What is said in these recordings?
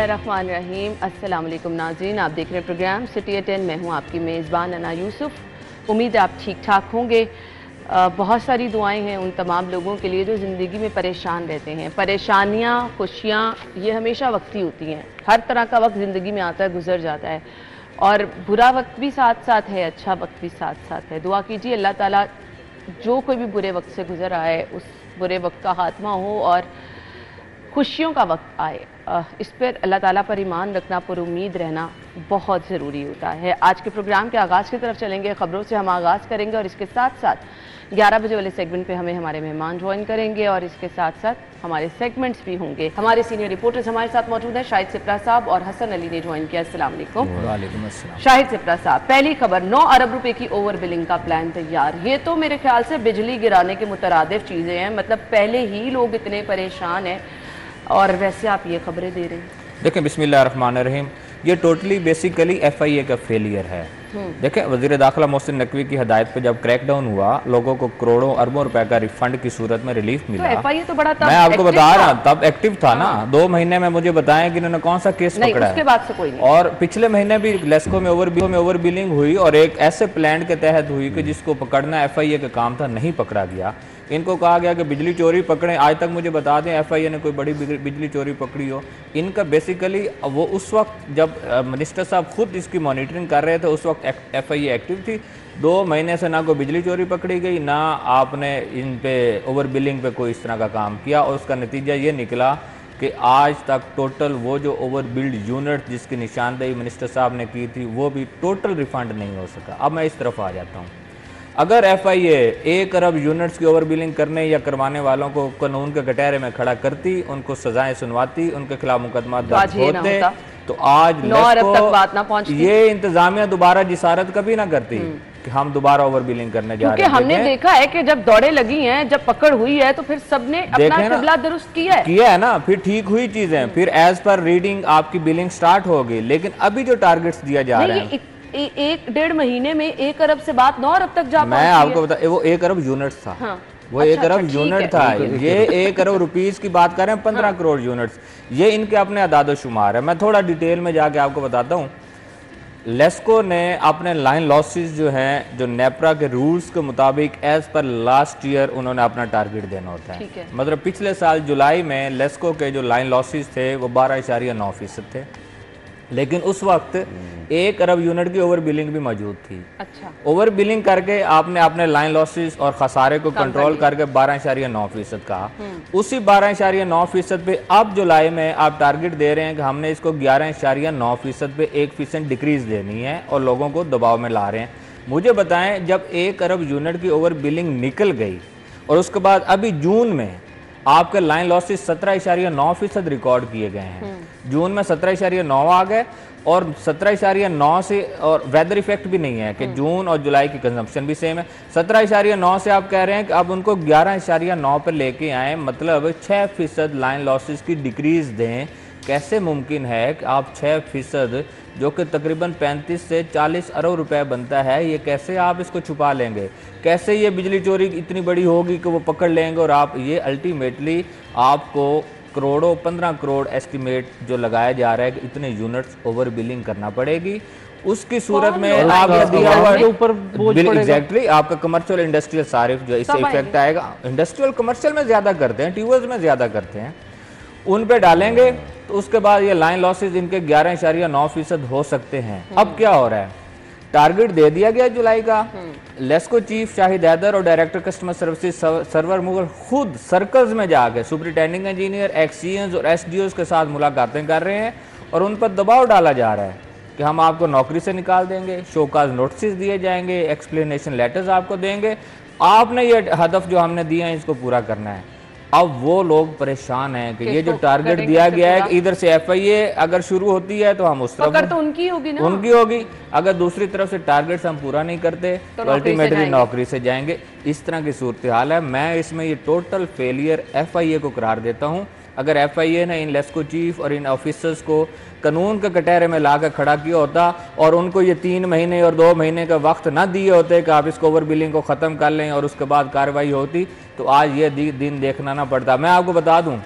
बिस्मिल्लाहिर्रहमानिर्रहीम। अस्सलाम वालेकुम नाज़रीन, आप देख रहे हैं प्रोग्राम सिटी एट 10। मैं हूँ आपकी मेज़बान अना यूसुफ। उम्मीद है आप ठीक ठाक होंगे। बहुत सारी दुआएं हैं उन तमाम लोगों के लिए जो ज़िंदगी में परेशान रहते हैं। परेशानियाँ खुशियाँ ये हमेशा वक्ती होती हैं। हर तरह का वक्त ज़िंदगी में आता है, गुजर जाता है, और बुरा वक्त भी साथ साथ है, अच्छा वक्त भी साथ साथ है। दुआ कीजिए अल्लाह ताला जो कोई भी बुरे वक्त से गुजर आए उस बुरे वक्त का खात्मा हो और खुशियों का वक्त आए। इस पर अल्लाह ताला पर ईमान रखना, पर उम्मीद रहना बहुत ज़रूरी होता है। आज के प्रोग्राम के आगाज़ की तरफ चलेंगे। ख़बरों से हम आगाज़ करेंगे और इसके साथ साथ 11 बजे वाले सेगमेंट पे हमें हमारे मेहमान ज्वाइन करेंगे और इसके साथ साथ हमारे सेगमेंट्स भी होंगे। हमारे सीनियर रिपोर्टर्स हमारे साथ मौजूद हैं। शाहिद सिप्रा साहब और हसन अली ने ज्वाइन किया। अस्सलाम वालेकुम। वालेकुम अस्सलाम। शाहिद सिप्रा साहब, पहली खबर, 9 अरब रुपए की ओवर बिलिंग का प्लान तैयार। ये तो मेरे ख्याल से बिजली गिराने के मुतरादिफ चीज़ें हैं। मतलब पहले ही लोग इतने परेशान हैं और वैसे आप ये खबरें दे रहे हैं। देखें, बिस्मिल्लाहिर्रहमानिर्रहीम, ये टोटली बेसिकली FIA का फेलियर है। देखें, वज़ीर दाखिला मोहसिन नकवी की हदायत पे जब क्रैकडाउन हुआ, लोगों को करोड़ों अरबों रुपए का रिफंड की सूरत में रिलीफ मिला। तो FIA तो बड़ा मैं आपको बता रहा हूँ, तब एक्टिव था ना। 2 महीने में मुझे बताएं कि इन्होंने कौन सा केस पकड़ा है। उसके बाद से कोई नहीं। और पिछले महीने भी लेस्को में ओवर बिलिंग हुई और एक ऐसे प्लान के तहत हुई कि जिसको पकड़ना FIA का काम था, नहीं पकड़ा गया। इनको कहा गया कि बिजली चोरी पकड़ें। आज तक मुझे बता दें FIA ने कोई बड़ी बिजली चोरी पकड़ी हो। इनका बेसिकली वो उस वक्त जब मिनिस्टर साहब खुद इसकी मॉनिटरिंग कर रहे थे, उस वक्त FIA एक्टिव थी। 2 महीने से ना कोई बिजली चोरी पकड़ी गई, ना आपने इन पे ओवर बिलिंग पे कोई इस तरह का काम किया। और उसका नतीजा ये निकला कि आज तक टोटल वो जो ओवर बिल्ड यूनिट जिसकी निशानदेही मिनिस्टर साहब ने की थी, वो भी टोटल रिफंड नहीं हो सका। अब मैं इस तरफ आ जाता हूँ। अगर FIA 1 अरब यूनिट्स की ओवर बिलिंग करने या करवाने वालों को कानून के कटहरे में खड़ा करती, उनको सजाएं सुनवाती, उनके खिलाफ मुकदमा दर्ज होते, तो आज 9 अरब तक बात ना पहुंचती। ये इंतजामिया दोबारा जिसारत कभी ना करती कि हम दोबारा ओवर बिलिंग करने जा रहे हैं। हमने देखा है कि जब दौड़े लगी हैं, जब पकड़ हुई है, तो फिर सबने अपना किबला दुरुस्त किया है ना, फिर ठीक हुई चीजें, फिर एज पर रीडिंग आपकी बिलिंग स्टार्ट होगी। लेकिन अभी जो टारगेट्स दिया जा रहे हैं, 1-1.5 महीने में 1 अरब से बात 9 अरब तक जा पहुंची है। मैं आपको बता, वो 1 अरब यूनिट्स था। हाँ। वो 1 अरब यूनिट था। ये 1 अरब रुपीस की बात कर रहे हैं, 15 करोड़ यूनिट्स। ये इनके अपने अदाद शुमार है। मैं थोड़ा डिटेल में जाके आपको बताता हूँ। लेस्को ने अपने लाइन लॉसेस जो हैं, जो नेपरा के रूल्स के मुताबिक एज पर लास्ट ईयर उन्होंने अपना टारगेट देना होता है। मतलब पिछले साल जुलाई में लेस्को के जो लाइन लॉसेस थे वो 12.9% थे। लेकिन उस वक्त 1 अरब यूनिट की ओवर बिलिंग भी मौजूद थी। अच्छा। ओवर बिलिंग करके आपने अपने लाइन लॉसेस और खसारे को कंट्रोल करके 12.9% कहा। उसी 12.9% पे अब जुलाई में आप टारगेट दे रहे हैं कि हमने इसको 11.9% पे 1% डिक्रीज देनी है और लोगों को दबाव में ला रहे हैं। मुझे बताएं, जब 1 अरब यूनिट की ओवर बिलिंग निकल गई और उसके बाद अभी जून में आपके लाइन लॉसेस 17.9% रिकॉर्ड किए गए हैं। जून में 17.9 आ गए और 17.9 से, और वेदर इफेक्ट भी नहीं है कि जून और जुलाई की कंजम्पशन भी सेम है। 17.9 से आप कह रहे हैं कि अब उनको 11.9 पर लेके आए, मतलब 6% लाइन लॉसेस की डिक्रीज दें। कैसे मुमकिन है कि आप 6% जो कि तकरीबन 35 से 40 अरब रुपए बनता है, ये कैसे आप इसको छुपा लेंगे? कैसे ये बिजली चोरी इतनी बड़ी होगी कि वो पकड़ लेंगे? और आप ये अल्टीमेटली आपको करोड़ों, 15 करोड़ एस्टिमेट जो लगाया जा रहा है कि इतने यूनिट्स ओवर बिलिंग करना पड़ेगी, उसकी सूरत में आपका दिया हुआ एग्जैक्टली आपका कमर्शियल इंडस्ट्रियल सारिफ जो इससे इफेक्ट आएगा। इंडस्ट्रियल कमर्शियल में ज्यादा करते हैं, ट्यूबवेल्स में ज्यादा करते हैं, उन पे डालेंगे तो उसके बाद ये लाइन लॉसेस इनके 11.9% हो सकते हैं। अब क्या हो रहा है? टारगेट दे दिया गया जुलाई का। लेस्को चीफ शाहिद हैदर और director customer services Sarwar Mughal खुद सर्कल्स में जाके सुपरिटेंडिंग इंजीनियर, एक्सीएंस और SDOs के साथ मुलाकातें कर रहे हैं और उन पर दबाव डाला जा रहा है कि हम आपको नौकरी से निकाल देंगे, शोकाज नोटिस दिए जाएंगे, एक्सप्लेनेशन लेटर्स आपको देंगे, आपने ये हदफ जो हमने दिए हैं इसको पूरा करना है। अब वो लोग परेशान हैं कि ये जो टारगेट दिया गया है, इधर से FIA अगर शुरू होती है तो हम उस तरफ, तो उनकी होगी ना, उनकी होगी। अगर दूसरी तरफ से टारगेट्स हम पूरा नहीं करते तो अल्टीमेटली नौकरी से जाएंगे। इस तरह की सूरत हाल है। मैं इसमें ये टोटल फेलियर FIA को करार देता हूँ। अगर FIA ने इन लेस्को चीफ और इन ऑफिसर्स को कानून के कटहरे में लाकर खड़ा किया होता और उनको ये 3 महीने और 2 महीने का वक्त ना दिए होते कि आप इसको ओवर बिलिंग को ख़त्म कर लें और उसके बाद कार्रवाई होती, तो आज ये दिन देखना ना पड़ता। मैं आपको बता दूं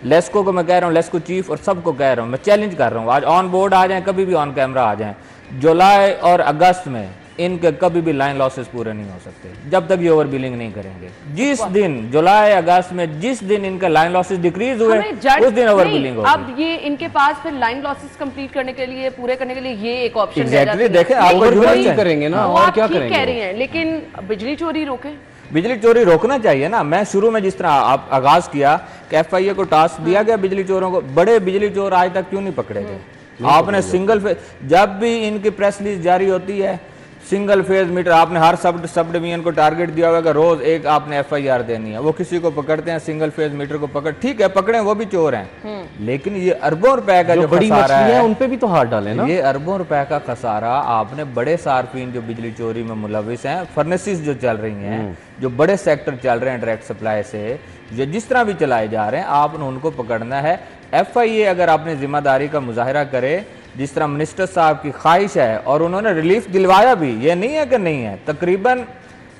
लेस्को को मैं कह रहा हूँ, लेस्को चीफ और सबको कह रहा हूँ, मैं चैलेंज कर रहा हूँ, आज ऑन बोर्ड आ जाएं, कभी भी ऑन कैमरा आ जाएं, जुलाई और अगस्त में इनके कभी भी लाइन लॉसेस पूरे नहीं हो सकते जब तक ये ओवर बिलिंग नहीं करेंगे। जिस दिन जुलाई अगस्त में जिस दिन इनके लाइन लॉसेस डिक्रीज हुए उस दिन ओवर बिलिंग होगी। अब ये इनके पास फिर लाइन लॉसेस कंप्लीट करने के लिए, पूरे करने के लिए ये एक ऑप्शन एग्जैक्टली देखें, आप करेंगे ना और क्या करेंगे, कह रही हैं, लेकिन बिजली चोरी रोके, बिजली चोरी रोकना चाहिए ना। मैं शुरू में जिस तरह आप आगाज किया कि FIA को टास्क दिया गया बिजली चोरों को, बड़े बिजली चोर आज तक क्यों नहीं पकड़े गए? आपने सिंगल फेज, जब भी इनकी प्रेस रिलीज जारी होती है सिंगल फेज मीटर, आपने हर सब डिवीजन को टारगेट दिया हुआ कि रोज एक आपने FIR देनी है, वो किसी को पकड़ते हैं सिंगल फेज मीटर को पकड़, ठीक है पकड़े, वो भी चोर हैं, लेकिन ये अरबों रुपए का जो बड़ी खसारा है उन पे भी तो हाथ डाले ना। ये अरबों रुपए का खसारा आपने बड़े सार्फिन जो बिजली चोरी में मुलविस हैं, फर्नेसिस जो चल रही हैं, जो बड़े सेक्टर चल रहे हैं डायरेक्ट सप्लाई से, जो जिस तरह भी चलाए जा रहे हैं, आपने उनको पकड़ना है। FIA अगर आपने जिम्मेदारी का मुजाहरा करे जिस तरह मिनिस्टर साहब की ख्वाहिश है, और उन्होंने रिलीफ दिलवाया भी, ये नहीं है कि नहीं है, तकरीबन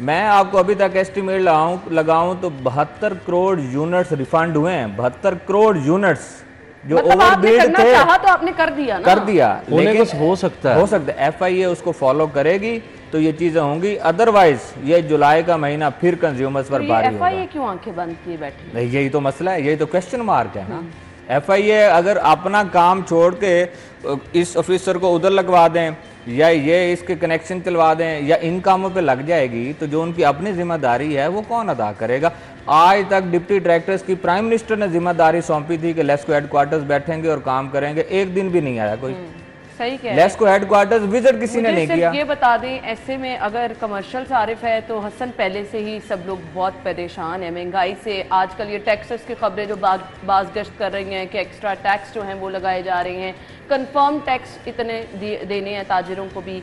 मैं आपको अभी तक एस्टिमेट लगाऊं तो 72 करोड़ यूनिट्स रिफंड हुए हैं। 72 करोड़ यूनिट्स जो ओवरबिल्ड थे, तो आपने कर दिया ना, कर दिया, लेकिन हो सकता है FIA उसको फॉलो करेगी तो ये चीजें होंगी, अदरवाइज ये जुलाई का महीना फिर कंज्यूमर्स पर भारी होगा। FIA क्यों आंखें बंद किए बैठी? नहीं, यही तो मसला है, यही तो क्वेश्चन मार्क है ना। FIA अगर अपना काम छोड़ के इस ऑफिसर को उधर लगवा दें या ये इसके कनेक्शन चलवा दें या इन कामों पे लग जाएगी तो जो उनकी अपनी जिम्मेदारी है वो कौन अदा करेगा? आज तक डिप्टी डायरेक्टर्स की प्राइम मिनिस्टर ने जिम्मेदारी सौंपी थी कि लेस्को हेडक्वार्टर्स बैठेंगे और काम करेंगे, एक दिन भी नहीं आया कोई। सही कह लेस्को हेडक्वार्टर्स विजिट किसी ने नहीं किया। ये बता दें, ऐसे में अगर कमर्शियल सारिफ है तो हसन पहले से ही सब लोग बहुत परेशान है महंगाई से। आजकल ये टैक्सेस की खबरें जो बाज़गश्त कर रही हैं कि एक्स्ट्रा टैक्स जो हैं वो लगाए जा रहे हैं, कंफर्म टैक्स इतने देने हैं ताजिरों को भी।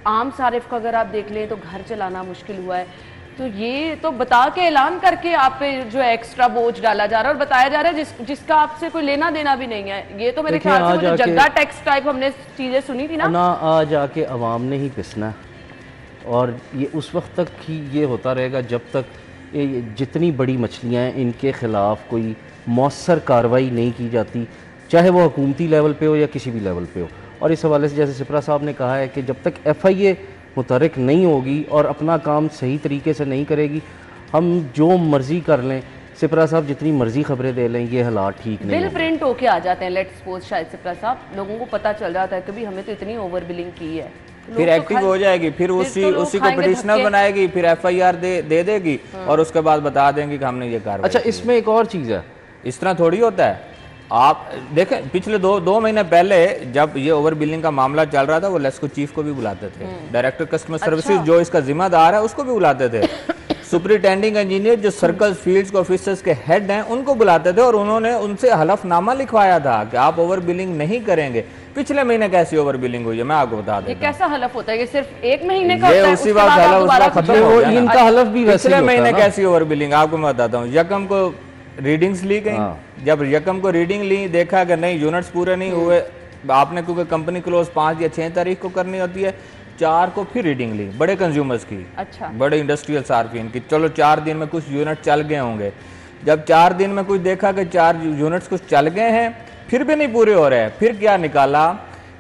आम सारिफ का अगर आप देख लें तो घर चलाना मुश्किल हुआ है, तो ये तो बता के ऐलान करके आप पे जो एक्स्ट्रा बोझ डाला जा रहा है और बताया जा रहा है जिसका आपसे कोई लेना देना भी नहीं है। ये तो मेरे ख्याल से जो जग्गा टैक्स टाइप हमने चीजें सुनी थी ना आज आके अवाम ने ही पिसना है, और ये उस वक्त तक ही ये होता रहेगा जब तक ये जितनी बड़ी मछलियाँ हैं इनके खिलाफ कोई मौसर कार्रवाई नहीं की जाती, चाहे वो हुकूमती लेवल पे हो या किसी भी लेवल पे हो। और इस हवाले से जैसे सिपरा साहब ने कहा है कि जब तक FIA मुतहरिक नहीं होगी और अपना काम सही तरीके से नहीं करेगी, हम जो मर्जी कर लें, सिपरा साहब जितनी मर्जी खबरें दे लें, ये हालात ठीक नहीं। बिल प्रिंट होके आ जाते हैं, लेट्स सपोज शायद सिपरा साहब, लोगों को पता चल जाता है कि भी हमें तो इतनी ओवर बिलिंग की है, फिर एक्टिव हो जाएगी, फिर उसी को पिटिशनर बनाएगी, फिर FIR दे देगी और उसके बाद बता देंगे कि हमने ये कार्रवाई। अच्छा, इसमें एक और चीज़ है, इस तरह थोड़ी होता है। आप देखें पिछले दो महीने पहले जब ये ओवर बिलिंग का मामला चल रहा था, वो लेस्को चीफ को भी बुलाते थे, डायरेक्टर कस्टमर सर्विसेज जो इसका जिम्मेदार है उसको भी बुलाते थे, सुपरिटेंडिंग इंजीनियर जो सर्कल फील्ड्स के ऑफिसर्स के हेड हैं उनको बुलाते थे, और उन्होंने उनसे हलफनामा लिखवाया था कि आप ओवर बिलिंग नहीं करेंगे। पिछले महीने कैसी ओवर बिलिंग हुई है मैं आपको बता देता हूं। ये कैसा हलफ होता है? ये सिर्फ एक महीने का होता है, उसी बात खत्म हो गया। इनका हलफ भी पिछले महीने कैसी ओवर बिलिंग आपको मैं बताता हूँ। यकम को रीडिंग्स ली गई, जब यकम को रीडिंग ली, देखा कि नहीं यूनिट्स पूरे नहीं हुए, आपने क्योंकि कंपनी क्लोज 5 या 6 तारीख को करनी होती है, 4 को फिर रीडिंग ली बड़े कंज्यूमर्स की, अच्छा, बड़े इंडस्ट्रियल सार्फिन की। चलो 4 दिन में कुछ यूनिट चल गए होंगे, जब 4 दिन में कुछ देखा कि 4 यूनिट्स कुछ चल गए हैं फिर भी नहीं पूरे हो रहे हैं, फिर क्या निकाला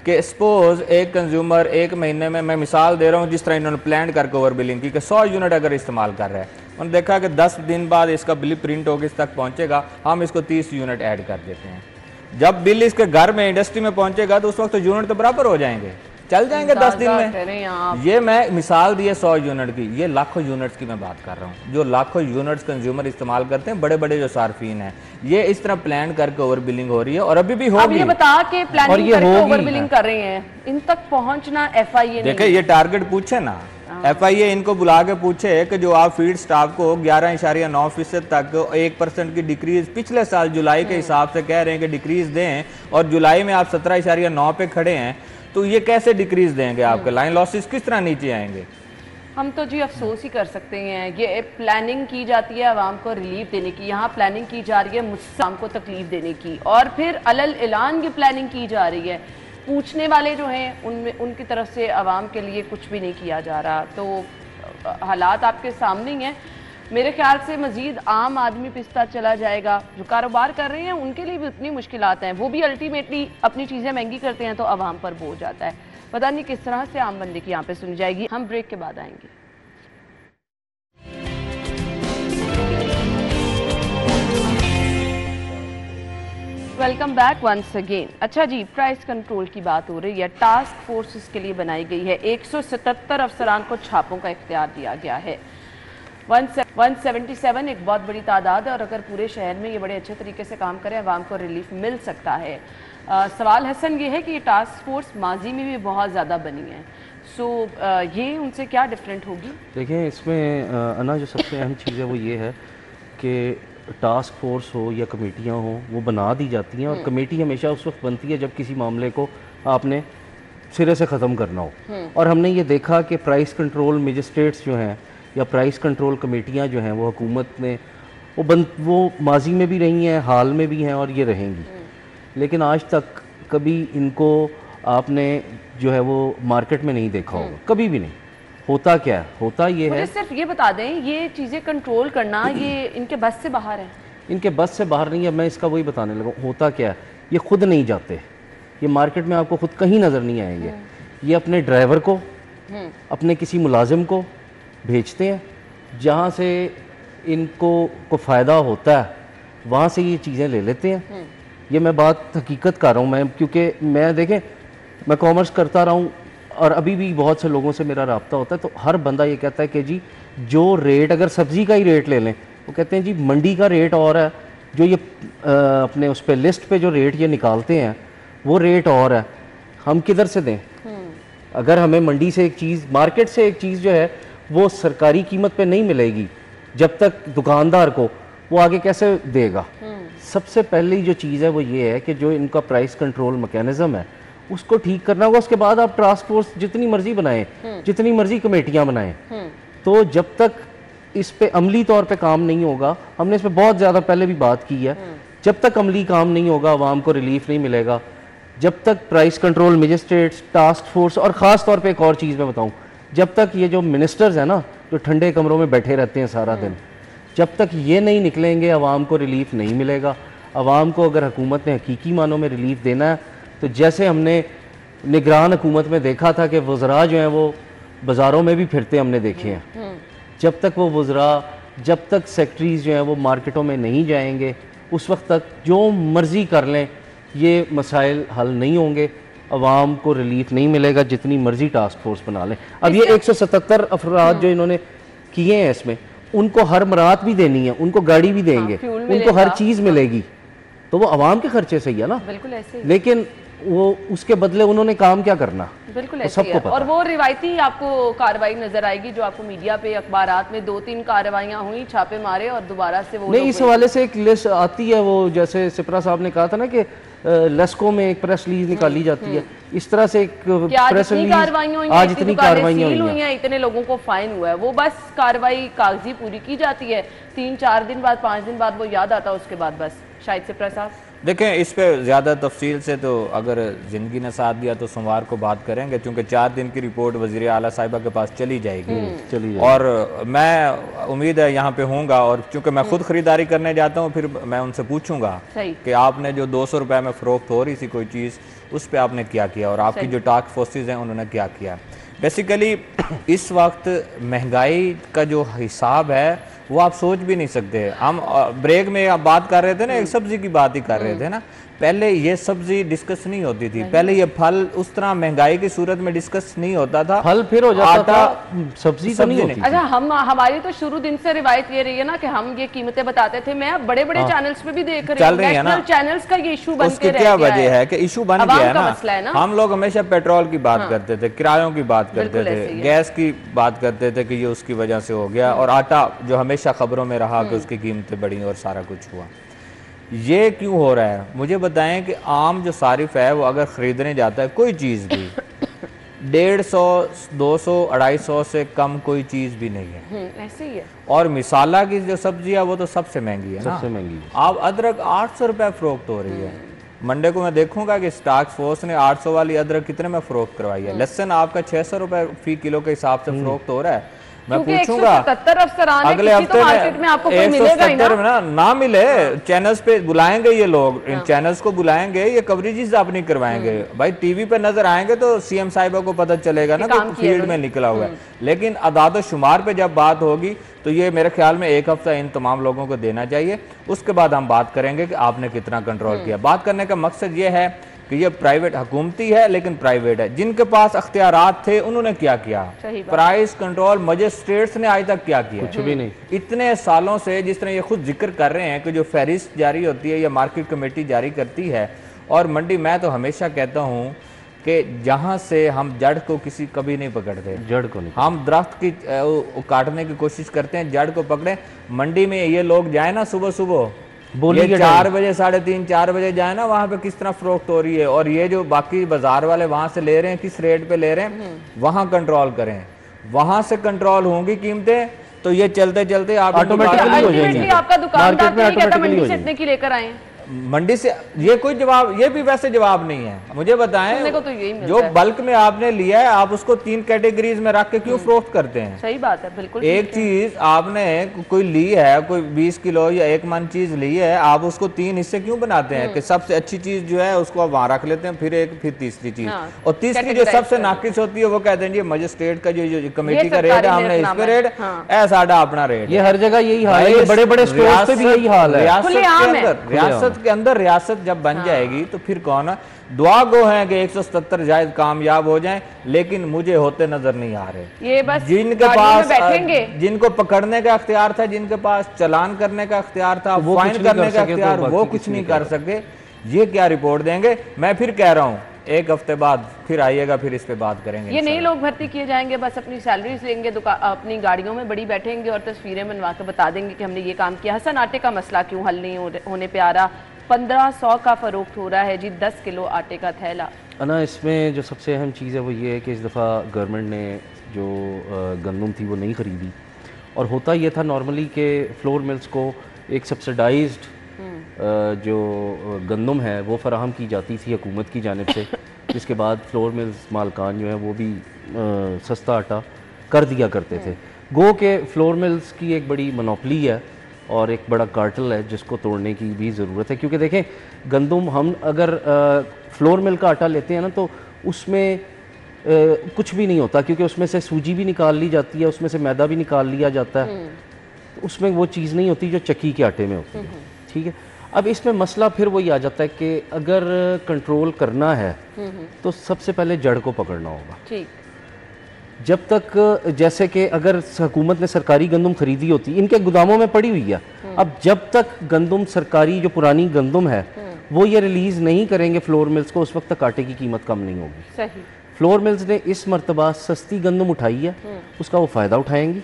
कि सपोज एक कंज्यूमर एक महीने में, मैं मिसाल दे रहा हूँ जिस तरह इन्होंने प्लान करके ओवर बिलिंग की, कि 100 यूनिट अगर इस्तेमाल कर रहे हैं, उन्होंने देखा कि 10 दिन बाद इसका बिल प्रिंट होकर इस तक पहुंचेगा, हम इसको 30 यूनिट ऐड कर देते हैं। जब बिल इसके घर में इंडस्ट्री में पहुंचेगा तो उस वक्त तो यूनिट तो बराबर हो जाएंगे, चल जाएंगे 10 दिन में। ये मैं मिसाल दी है 100 यूनिट की, ये लाखों यूनिट्स की मैं बात कर रहा हूँ, जो लाखों यूनिट्स कंज्यूमर इस्तेमाल करते हैं, बड़े बड़े जो सार्फिन हैं। ये इस तरह प्लान करके ओवर बिलिंग हो रही है और अभी भी होगी। ये बता के प्लानिंग करके ओवर बिलिंग कर रहे हैं, इन तक पहुंचना FIA देखिए ये टारगेट पूछे ना, FIA इनको बुला के पूछे कि जो आप फीड स्टाफ को 11.9% तक 1% की डिक्रीज पिछले साल जुलाई के हिसाब से कह रहे हैं कि डिक्रीज दें, और जुलाई में आप 17.9 पे खड़े हैं, तो ये कैसे डिक्रीज देंगे? आपके लाइन लॉसेस किस तरह नीचे आएंगे? हम तो जी अफसोस ही कर सकते हैं। ये प्लानिंग की जाती है आवाम को रिलीफ देने की, यहाँ प्लानिंग की जा रही है मुझसे को तकलीफ देने की, और फिर अलल ऐलान की प्लानिंग की जा रही है। पूछने वाले जो हैं उनमें उनकी तरफ से आवाम के लिए कुछ भी नहीं किया जा रहा। तो हालात आपके सामने ही हैं। मेरे ख्याल से मजीद आम आदमी पिसता चला जाएगा। जो कारोबार कर रहे हैं उनके लिए भी उतनी मुश्किलात हैं, वो भी अल्टीमेटली अपनी चीज़ें महंगी करते हैं तो आवाम पर बोझ आता है। पता नहीं किस तरह से आम बंदे की यहाँ पे सुनी जाएगी। हम ब्रेक के बाद आएंगे। Welcome back once again. अच्छा जी, प्राइस कंट्रोल की बात हो रही है। टास्क फोर्स इसके लिए बनाई गई है। 177 अफसरान को छापों का इख्तियार दिया गया है। 177 एक बहुत बड़ी तादाद है और अगर पूरे शहर में ये बड़े अच्छे तरीके से काम करें आवाम को रिलीफ मिल सकता है। सवाल हसन ये है कि ये टास्क फोर्स माजी में भी बहुत ज़्यादा बनी है, सो ये उनसे क्या डिफरेंट होगी? देखें, इसमें अना जो सबसे अहम चीज़ है वो ये है कि टास्क फोर्स हो या कमेटियाँ हों वो बना दी जाती हैं, और कमेटी हमेशा उस वक्त बनती है जब किसी मामले को आपने सिरे से ख़त्म करना हो। और हमने ये देखा कि प्राइस कंट्रोल मजिस्ट्रेट्स जो हैं या प्राइस कंट्रोल कमेटियाँ जो हैं वो हुकूमत ने वो माजी में भी रही हैं, हाल में भी हैं और ये रहेंगी, लेकिन आज तक कभी इनको आपने जो है वो मार्केट में नहीं देखा होगा, कभी भी नहीं। होता क्या है? होता ये है, सिर्फ ये बता दें, ये चीज़ें कंट्रोल करना ये इनके बस से बाहर है। इनके बस से बाहर नहीं है, मैं इसका वही बताने लगा। होता क्या है, ये खुद नहीं जाते, ये मार्केट में आपको खुद कहीं नज़र नहीं आएंगे। ये अपने ड्राइवर को, अपने किसी मुलाजिम को भेजते हैं, जहाँ से इनको फ़ायदा होता है वहाँ से ये चीज़ें ले लेते हैं। ये मैं बात हकीकत कर रहा हूँ मैं, क्योंकि मैं देखें मैं कॉमर्स करता रहा हूँ और अभी भी बहुत से लोगों से मेरा रब्ता होता है, तो हर बंदा ये कहता है कि जी जो रेट, अगर सब्ज़ी का ही रेट ले लें, वो कहते हैं जी मंडी का रेट और है, जो ये अपने उस पर लिस्ट पे जो रेट ये निकालते हैं वो रेट और है, हम किधर से दें? अगर हमें मंडी से एक चीज़, मार्केट से एक चीज़ जो है वो सरकारी कीमत पे नहीं मिलेगी, जब तक दुकानदार को वो आगे कैसे देगा? सबसे पहली जो चीज़ है वो ये है कि जो इनका प्राइस कंट्रोल मैकेनिज्म है उसको ठीक करना होगा। उसके बाद आप टास्क फोर्स जितनी मर्जी बनाएं, जितनी मर्जी कमेटियां बनाएं, तो जब तक इस पे अमली तौर पे काम नहीं होगा, हमने इस पे बहुत ज़्यादा पहले भी बात की है, जब तक अमली काम नहीं होगा आवाम को रिलीफ नहीं मिलेगा। जब तक price control magistrates, task force, और ख़ास तौर पर एक और चीज़ मैं बताऊँ, जब तक ये जो मिनिस्टर्स हैं ना, जो ठंडे कमरों में बैठे रहते हैं सारा दिन, जब तक ये नहीं निकलेंगे आवाम को रिलीफ नहीं मिलेगा। आवाम को अगर हुकूमत ने हकीकी मानों में रिलीफ देना है, तो जैसे हमने निगरान हुकूमत में देखा था कि वज़रा जो हैं वो बाज़ारों में भी फिरते हमने देखे हैं, जब तक वो वज़रा, जब तक सेक्रेटरीज जो हैं वो मार्केटों में नहीं जाएंगे, उस वक्त तक जो मर्ज़ी कर लें ये मसाइल हल नहीं होंगे, आवाम को रिलीफ नहीं मिलेगा जितनी मर्ज़ी टास्क फोर्स बना लें। अब ये 177 अफराद जो इन्होंने किए हैं, इसमें उनको हर मरात भी देनी है, उनको गाड़ी भी देंगे, उनको हर चीज़ मिलेगी, तो वो आवाम के खर्चे से ही है ना। बिल्कुल ऐसे ही। लेकिन वो उसके बदले उन्होंने काम क्या करना? बिल्कुल तो ऐसे ही सबको है। पता। और वो रिवायती आपको कार्रवाई नजर आएगी जो आपको मीडिया पे, अखबारात में 2-3 कार्रवाइयां हुई, छापे मारे और दोबारा से वो नहीं, इस हवाले से एक लिस्ट आती है, वो जैसे सिपरा साहब ने कहा था ना कि लेस्को में एक प्रेस रिलीज निकाली जाती है, इस तरह से एक प्रेस रिलीज आज इतनी कार्रवाइयां हुई हैं, इतने लोगों को फाइन हुआ है, वो बस कार्रवाई कागजी पूरी की जाती है, 3-4 दिन बाद, 5 दिन बाद वो याद आता है, उसके बाद बस। शायद से प्रसाद देखें, इस पे ज़्यादा तफसील से तो अगर ज़िंदगी ने साथ दिया तो सोमवार को बात करेंगे, क्योंकि 4 दिन की रिपोर्ट वज़ीर आला साहिबा के पास चली जाएगी। और मैं उम्मीद है यहाँ पे होऊंगा, और चूँकि मैं खुद ख़रीदारी करने जाता हूँ, फिर मैं उनसे पूछूंगा कि आपने जो 200 रुपये में फ़रोख्त हो रही थी कोई चीज़, उस पर आपने क्या किया, और आपकी जो टास्क फोर्सेज हैं उन्होंने क्या किया। बेसिकली इस वक्त महंगाई का जो हिसाब है वो आप सोच भी नहीं सकते। हम ब्रेक में आप बात कर रहे थे ना, एक सब्जी की बात ही कर रहे थे ना, पहले ये सब्जी डिस्कस नहीं होती थी, पहले ये फल उस तरह महंगाई की सूरत में डिस्कस नहीं होता था, फल फिर हो जाता था, सब्जी तो नहीं होती। अच्छा, हमारी तो शुरू दिन से रिवायत ये रही है ना कि हम ये कीमतें बताते थे। मैं अब बड़े बड़े चैनल्स पे भी देख रही हूं, नेशनल चैनल्स का ये इशू बन के रह गया है। क्या वजह है कि इशू बन गया है ना, हम लोग हमेशा पेट्रोल की बात करते थे, किरायों की बात करते थे, गैस की बात करते थे कि ये उसकी वजह से हो गया, और आटा जो हमेशा खबरों में रहा कि उसकी कीमतें बढ़ी और सारा कुछ हुआ। ये क्यों हो रहा है मुझे बताएं कि आम जो सारिफ है वो अगर ख़रीदने जाता है कोई चीज़ भी 150, 200, 250 से कम कोई चीज़ भी नहीं है, ऐसे ही है। और मिसाला की जो सब्जी है वो तो सबसे महंगी है ना, सबसे महंगी। आप अदरक 800 रुपये फ़रोख्त हो रही है। मंडे को मैं देखूंगा कि टास्क फोर्स ने 800 वाली अदरक कितने में फ़रोख्त करवाई है। लहसुन आपका 600 रुपये फ़ी किलो के हिसाब से फ़रोख्त हो रहा है। मैं पूछूंगा 177 अफसरान अगले तो हफ्ते मार्केट में आपको कोई मिलेगा ही ना मिले। चैनल्स पे बुलाएंगे ये लोग, इन चैनल्स को बुलाएंगे, ये कवरेजेस आप नहीं करवाएंगे भाई, टीवी पे नजर आएंगे तो सीएम साहिबा को पता चलेगा ना कि फील्ड में निकला हुआ है। लेकिन अदाद शुमार पे जब बात होगी तो ये मेरे ख्याल में एक हफ्ता इन तमाम लोगों को देना चाहिए, उसके बाद हम बात करेंगे कि आपने कितना कंट्रोल किया। बात करने का मकसद ये है कि ये प्राइवेट हुकूमती है लेकिन प्राइवेट है, जिनके पास अख्तियारात थे उन्होंने क्या किया, प्राइस कंट्रोल मजिस्ट्रेट्स ने आज तक क्या किया, कुछ भी नहीं। इतने सालों से जिस तरह ये खुद जिक्र कर रहे हैं कि जो फहरिस्त जारी होती है या मार्केट कमेटी जारी करती है, और मंडी मैं तो हमेशा कहता हूँ कि जहाँ से हम जड़ को किसी कभी नहीं पकड़ते, जड़ को नहीं, हम दरख्त की काटने की कोशिश करते हैं, जड़ को पकड़े। मंडी में ये लोग जाए ना सुबह सुबह, ये 4 बजे 3:30 4 बजे जाए ना, वहां पे किस तरह फरोख्त हो रही है, और ये जो बाकी बाजार वाले वहां से ले रहे हैं किस रेट पे ले रहे हैं, वहां कंट्रोल करें। वहां से कंट्रोल होंगी कीमतें तो ये चलते चलते आप ऑटोमेटिकली हो जाएंगी। आपका दुकानदार नहीं कहता मंडी से इतने की लेकर आए, मंडी से ये कोई जवाब, ये भी वैसे जवाब नहीं है। मुझे बताएं तो जो बल्क में आपने लिया है आप उसको 3 कैटेगरीज में रख के क्यों फरोख्त करते हैं? सही बात है, बिल्कुल। एक चीज आपने कोई ली है, कोई 20 किलो या 1 मन चीज ली है, आप उसको 3 हिस्से क्यों बनाते हैं कि सबसे अच्छी चीज जो है उसको आप वहां रख लेते हैं, फिर एक, फिर तीसरी चीज, और तीसरी जो सबसे नाकिस होती है वो कहते हैं जी मजिस्ट्रेट का जो कमेटी का रेट है हमने इस पे रेट है, साढ़ा अपना रेट। ये हर जगह यही हाल है, बड़े बड़े स्टोर्स पे भी यही हाल है। रियासत के अंदर रियासत जब बन जाएगी तो फिर कौन है? दुआ गो है कि 177 जायद कामयाब हो जाएं, लेकिन मुझे होते नजर नहीं आ रहे। ये बस जिनके पास जिनको पकड़ने का अख्तियार था, जिनके पास चालान करने का अख्तियार था, फाइन करने का अख्तियार, वो कुछ नहीं कर सके। ये क्या रिपोर्ट देंगे? मैं फिर कह रहा हूँ 1 हफ्ते बाद फिर आइएगा, फिर इस पे बात करेंगे। ये नए लोग भर्ती किए जाएंगे, बस अपनी सैलरीज लेंगे, अपनी गाड़ियों में बड़ी बैठेंगे और तस्वीरें बनवा कर बता देंगे कि हमने ये काम किया। हसन आटे का मसला क्यों हल नहीं होने पे आ रहा? 1500 का फरोख्त हो रहा है जी 10 किलो आटे का थैला। ना इसमें जो सबसे अहम चीज़ है वो ये है कि इस दफ़ा गवर्नमेंट ने जो गंदम थी वो नहीं ख़रीदी, और होता ये था नॉर्मली कि फ्लोर मिल्स को एक सब्सिडाइज्ड जो गंदम है वो फराहम की जाती थी हुकूमत की जानिब से, जिसके बाद फ्लोर मिल्स मालकान जो है वो भी सस्ता आटा कर दिया करते थे। गो के फ्लोर मिल्स की एक बड़ी मोनोपली है और एक बड़ा कार्टल है जिसको तोड़ने की भी ज़रूरत है, क्योंकि देखें गंदम हम अगर फ्लोर मिल का आटा लेते हैं ना तो उसमें कुछ भी नहीं होता, क्योंकि उसमें से सूजी भी निकाल ली जाती है, उसमें से मैदा भी निकाल लिया जाता है, तो उसमें वो चीज़ नहीं होती जो चक्की के आटे में होती है। ठीक है, अब इसमें मसला फिर वही आ जाता है कि अगर कंट्रोल करना है तो सबसे पहले जड़ को पकड़ना होगा। ठीक, जब तक जैसे कि अगर हुकूमत ने सरकारी गंदम खरीदी होती, इनके गोदामों में पड़ी हुई है, अब जब तक गंदम सरकारी जो पुरानी गंदम है वो ये रिलीज नहीं करेंगे फ्लोर मिल्स को, उस वक्त तक आटे की कीमत कम नहीं होगी। सही। फ्लोर मिल्स ने इस मरतबा सस्ती गंदम उठाई है, उसका वो फ़ायदा उठाएंगी,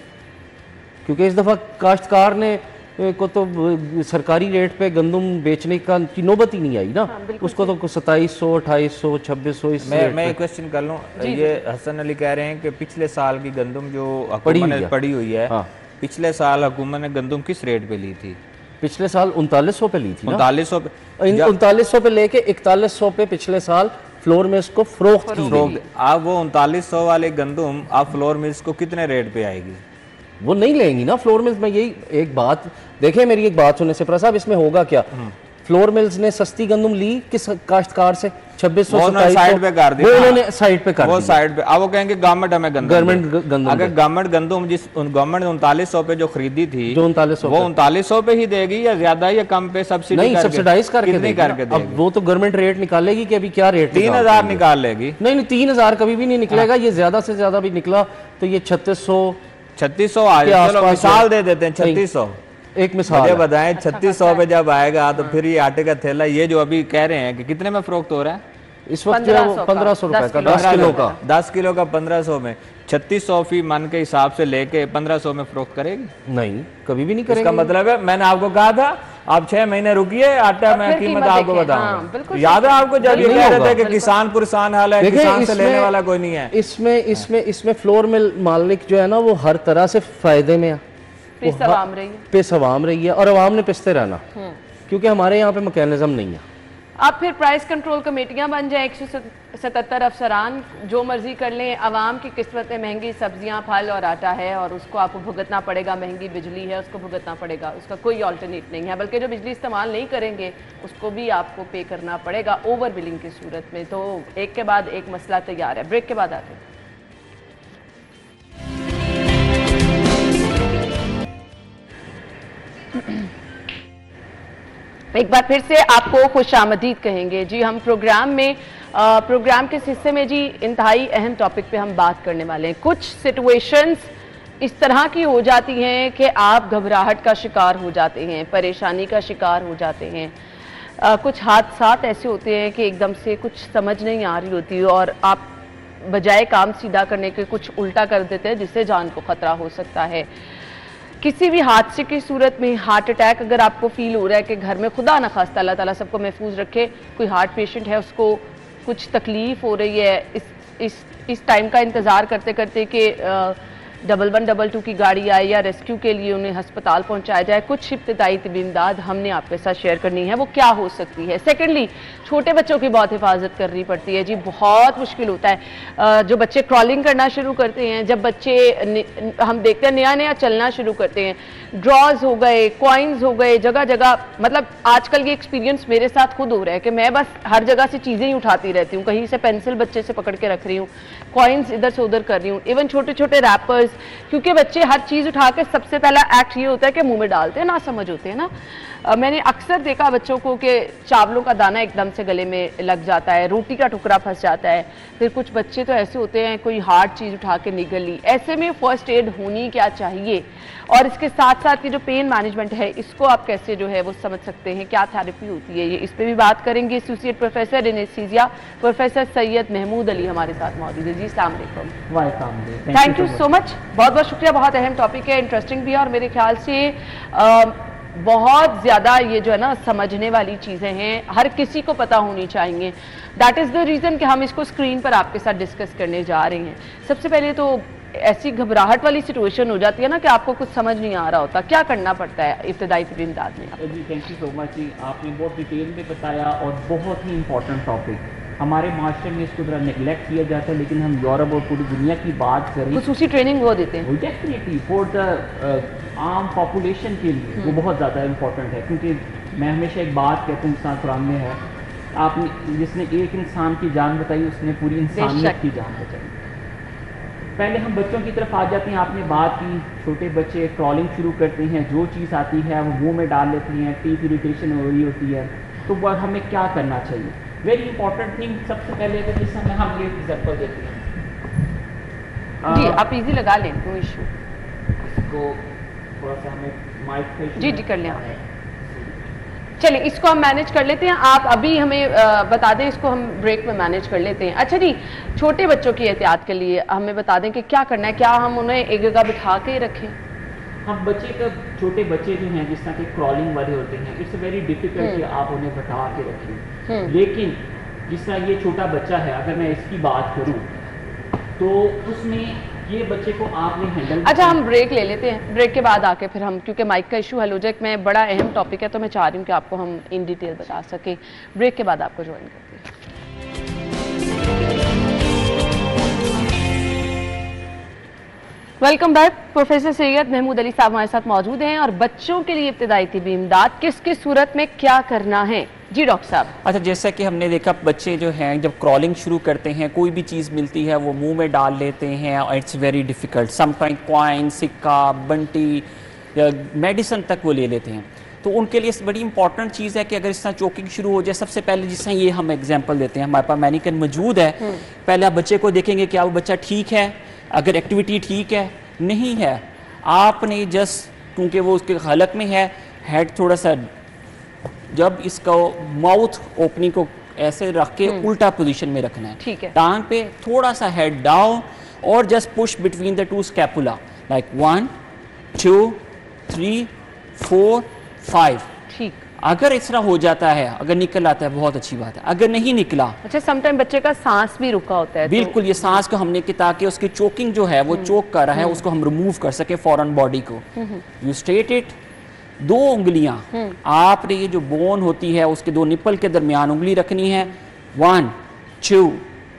क्योंकि इस दफ़ा काश्तकार ने को तो सरकारी रेट पे गंदम बेचने का की नौबत ही नहीं आई ना। हाँ, उसको तो 2700 2800 2600 इस मैं एक क्वेश्चन कर लूँ, ये हसन अली कह रहे हैं कि पिछले साल की गंदम जो पड़ी हुई है, हाँ। पिछले साल हुकूमत ने गंदम किस रेट पे ली थी? पिछले साल 3900 पे ली थी, 3900 पे लेके 4100 पे पिछले साल फ्लोर मिल्स को फरोख्त की। आप वो 3900 वाले गंदम आप फ्लोर मिल्स को कितने रेट पे आएगी? वो नहीं लेंगी ना फ्लोर मिल्स में। यही एक बात देखें, मेरी एक बात सुनने से प्रसाद साहब, इसमें होगा क्या? फ्लोर मिल्स ने सस्ती गंदम ली किस काश्तकार से? 2600 साइड पे कर दी, वो उन्होंने साइड पे कर वो साइड पे। अब वो कहेंगे गवर्नमेंट हमें गंदम, अगर गवर्नमेंट गंदम जिस गवर्नमेंट ने 3900 पे जो खरीदी थी, जो 3900 वो 3900 पे ही देगी या ज्यादा या कम पे सब्सिडी नहीं सब्सिडाइज करके देगी। अब वो तो गवर्नमेंट रेट निकालेगी कि अभी क्या रेट 3000 निकाल लेगी। नहीं 3000 कभी भी नहीं निकलेगा, ये ज्यादा से ज्यादा भी निकला तो ये 3600 मिसाल दे देते हैं 3600। एक मिसाल मुझे बताएं 3600 पे जब आएगा तो फिर ये आटे का थैला ये जो अभी कह रहे हैं कि कितने में फरोख्त हो रहा है इस वक्त? 1500 रुपए का 10 किलो का, 10 किलो का 1500 में 3600 फी मन के हिसाब से लेके 1500 में फरोख्त करेगी? नहीं, कभी भी नहीं करेगी। इसका मतलब है मैंने आपको कहा था आप 6 महीने रुकिए, आटा मैं कीमत आपको बताऊंगा। याद है आपको जब ये कह रहे थे कि किसान पुरसान हाल है, किसान से लेने वाला कोई नहीं है। इसमें फ्लोर मिल मालिक जो है ना वो हर तरह से फायदे में है, पिस अवाम रही है और अवाम ने पिसते रहना, क्योंकि हमारे यहाँ पे मैकेनिज्म नहीं है। अब फिर प्राइस कंट्रोल कमेटियां बन जाए, 177 अफसरान जो मर्जी कर लें, आवाम की किस्मत में महंगी सब्जियां, फल और आटा है और उसको आपको भुगतना पड़ेगा, महंगी बिजली है उसको भुगतना पड़ेगा, उसका कोई ऑल्टरनेट नहीं है, बल्कि जो बिजली इस्तेमाल नहीं करेंगे उसको भी आपको पे करना पड़ेगा ओवर बिलिंग की सूरत में। तो एक के बाद एक मसला तैयार है। ब्रेक के बाद आते हैं। एक बार फिर से आपको खुशामदीद कहेंगे जी। हम प्रोग्राम के इस हिस्से में जी इंतहाई अहम टॉपिक पे हम बात करने वाले हैं। कुछ सिचुएशंस इस तरह की हो जाती हैं कि आप घबराहट का शिकार हो जाते हैं, परेशानी का शिकार हो जाते हैं। कुछ हादसात ऐसे होते हैं कि एकदम से कुछ समझ नहीं आ रही होती और आप बजाय काम सीधा करने के कुछ उल्टा कर देते हैं जिससे जान को खतरा हो सकता है। किसी भी हादसे की सूरत में, हार्ट अटैक अगर आपको फील हो रहा है कि घर में खुदा न खास्ता अल्लाह ताला सबको महफूज रखे, कोई हार्ट पेशेंट है उसको कुछ तकलीफ हो रही है, इस टाइम का इंतज़ार करते करते कि 1112 की गाड़ी आए या रेस्क्यू के लिए उन्हें अस्पताल पहुंचाया जाए, कुछ इब्तिदाई तिबी इमदाद हमने आपके साथ शेयर करनी है, वो क्या हो सकती है। सेकेंडली, छोटे बच्चों की बहुत हिफाजत करनी पड़ती है जी, बहुत मुश्किल होता है। जो बच्चे क्रॉलिंग करना शुरू करते हैं, जब बच्चे हम देखते हैं नया नया चलना शुरू करते हैं, ड्रॉज हो गए, कॉइन्स हो गए, जगह जगह, मतलब आजकल ये एक्सपीरियंस मेरे साथ खुद हो रहा है कि मैं बस हर जगह से चीज़ें ही उठाती रहती हूँ, कहीं से पेंसिल बच्चे से पकड़ के रख रही हूँ, कॉइन्स इधर से उधर कर रही हूँ, इवन छोटे छोटे रैपर्स, क्योंकि बच्चे हर चीज़ उठा के सबसे पहला एक्ट ये होता है कि मुंह में डालते हैं, ना समझ होते हैं ना। मैंने अक्सर देखा बच्चों को कि चावलों का दाना एकदम से गले में लग जाता है, रोटी का टुकड़ा फंस जाता है, फिर कुछ बच्चे तो ऐसे होते हैं कोई हार्ड चीज़ उठा के निगल ली। ऐसे में फर्स्ट एड होनी क्या चाहिए और इसके साथ साथ ये जो पेन मैनेजमेंट है इसको आप कैसे जो है वो समझ सकते हैं, क्या थेरेपी होती है, ये इस पर भी बात करेंगे। Associate professor anaesthesia professor Syed Mahmood Ali हमारे साथ मौजूद है जी। अस्सलाम वालेकुम। थैंक यू सो मच, बहुत बहुत शुक्रिया। बहुत अहम टॉपिक है, इंटरेस्टिंग भी है और मेरे ख्याल से बहुत ज़्यादा ये जो है ना समझने वाली चीज़ें हैं, हर किसी को पता होनी चाहिए। दैट इज़ द रीज़न कि हम इसको स्क्रीन पर आपके साथ डिस्कस करने जा रहे हैं। सबसे पहले तो ऐसी घबराहट वाली सिचुएशन हो जाती है ना कि आपको कुछ समझ नहीं आ रहा होता, क्या करना पड़ता है इब्तिदाई तिबी इमदाद में? जी थैंक यू सो मच जी, आपने बहुत डिटेल में बताया और बहुत ही इंपॉर्टेंट टॉपिक। हमारे मास्टर में इसको थोड़ा नेगलेक्ट किया जाता है, लेकिन हम यूरोप और पूरी दुनिया की बात करें, खसूसी ट्रेनिंग वो देते हैं डेफिनेटली फॉर द आम पॉपुलेशन के लिए वो बहुत ज़्यादा इम्पोर्टेंट है। क्योंकि मैं हमेशा एक बात कहता हूँ, इंसान कुरान में है, आपने जिसने एक इंसान की जान बताई उसने पूरी इंसानियत की जान बचाई। पहले हम बच्चों की तरफ आ जाते हैं, आपने बात की छोटे बच्चे क्रॉलिंग शुरू करते हैं, जो चीज़ आती है वो मुंह में डाल लेती हैं, टीथ इरिटेशन हो रही होती है, तो वह हमें क्या करना चाहिए? वेरी इंपॉर्टेंट थिंग, सबसे पहले तो जिस समय हम ये एग्जाम्पल देते हैं जी, आप इजी लगा लें, नो इशू। इसको थोड़ा सा हमें माइक जी कर लें। चलिए इसको हम मैनेज कर लेते हैं, आप अभी हमें बता दें, इसको हम ब्रेक में मैनेज कर लेते हैं। अच्छा जी, छोटे बच्चों की एहतियात के लिए हमें बता दें कि क्या करना है, क्या हम उन्हें एक जगह बिठा के रखें? हम बच्चे का, छोटे बच्चे जो हैं जिस तरह के क्रॉलिंग वाले होते हैं, इट्स वेरी डिफिकल्ट कि आप उन्हें बिठा के रखें। लेकिन जिस तरह ये छोटा बच्चा है, अगर मैं इसकी बात करूँ तो उसमें ये बच्चे को आपने हैंडल। अच्छा हम ब्रेक ले लेते हैं, ब्रेक के बाद आके फिर हम, क्योंकि माइक का इशू हल हो जाए, मैं बड़ा अहम टॉपिक है तो मैं चाह रही हूँ कि आपको हम इन डिटेल बता सकें। ब्रेक के बाद आपको ज्वाइन करते हैं। Welcome back. Professor Syed Mahmood Ali sahab हमारे साथ मौजूद हैं और बच्चों के लिए इब्तिदाई तिबी इमदाद किस किस सूरत में क्या करना है? जी डॉक्टर साहब। अच्छा, जैसा कि हमने देखा बच्चे जो हैं जब क्रॉलिंग शुरू करते हैं, कोई भी चीज़ मिलती है वो मुंह में डाल लेते हैं और it's very difficult. Sometime coin, सिक्का, बंटी, मेडिसिन तक वो ले लेते हैं। तो उनके लिए बड़ी इंपॉर्टेंट चीज़ है कि अगर इस तरह चोकिंग शुरू हो जाए, सबसे पहले जिस तरह ये हम एग्जाम्पल देते हैं, हमारे पास मैनिकन मौजूद है, पहले आप बच्चे को देखेंगे क्या वो बच्चा ठीक है, अगर एक्टिविटी ठीक है, नहीं है, आपने जस्ट क्योंकि वो उसके हलक में है, हेड थोड़ा सा, जब इसका माउथ ओपनिंग को ऐसे रख के उल्टा पोजीशन में रखना है, ठीक है, टांग पे थोड़ा सा हेड डाउन और just push between the two scapula like 1 2 3 4 5। ठीक, अगर इस तरह हो जाता है, अगर निकल आता है बहुत अच्छी बात है, अगर नहीं निकला, अच्छा समटाइम बच्चे का सांस भी रुका होता है, बिल्कुल ये सांस को हमने कि ताकि उसकी चोकिंग जो है वो चोक कर रहा है उसको हम रिमूव कर सके फौरन बॉडी को। यू स्ट्रेट इट, 2 उंगलियां आपने ये जो बोन होती है उसके 2 निपल के दरमियान उंगली रखनी है। 1 2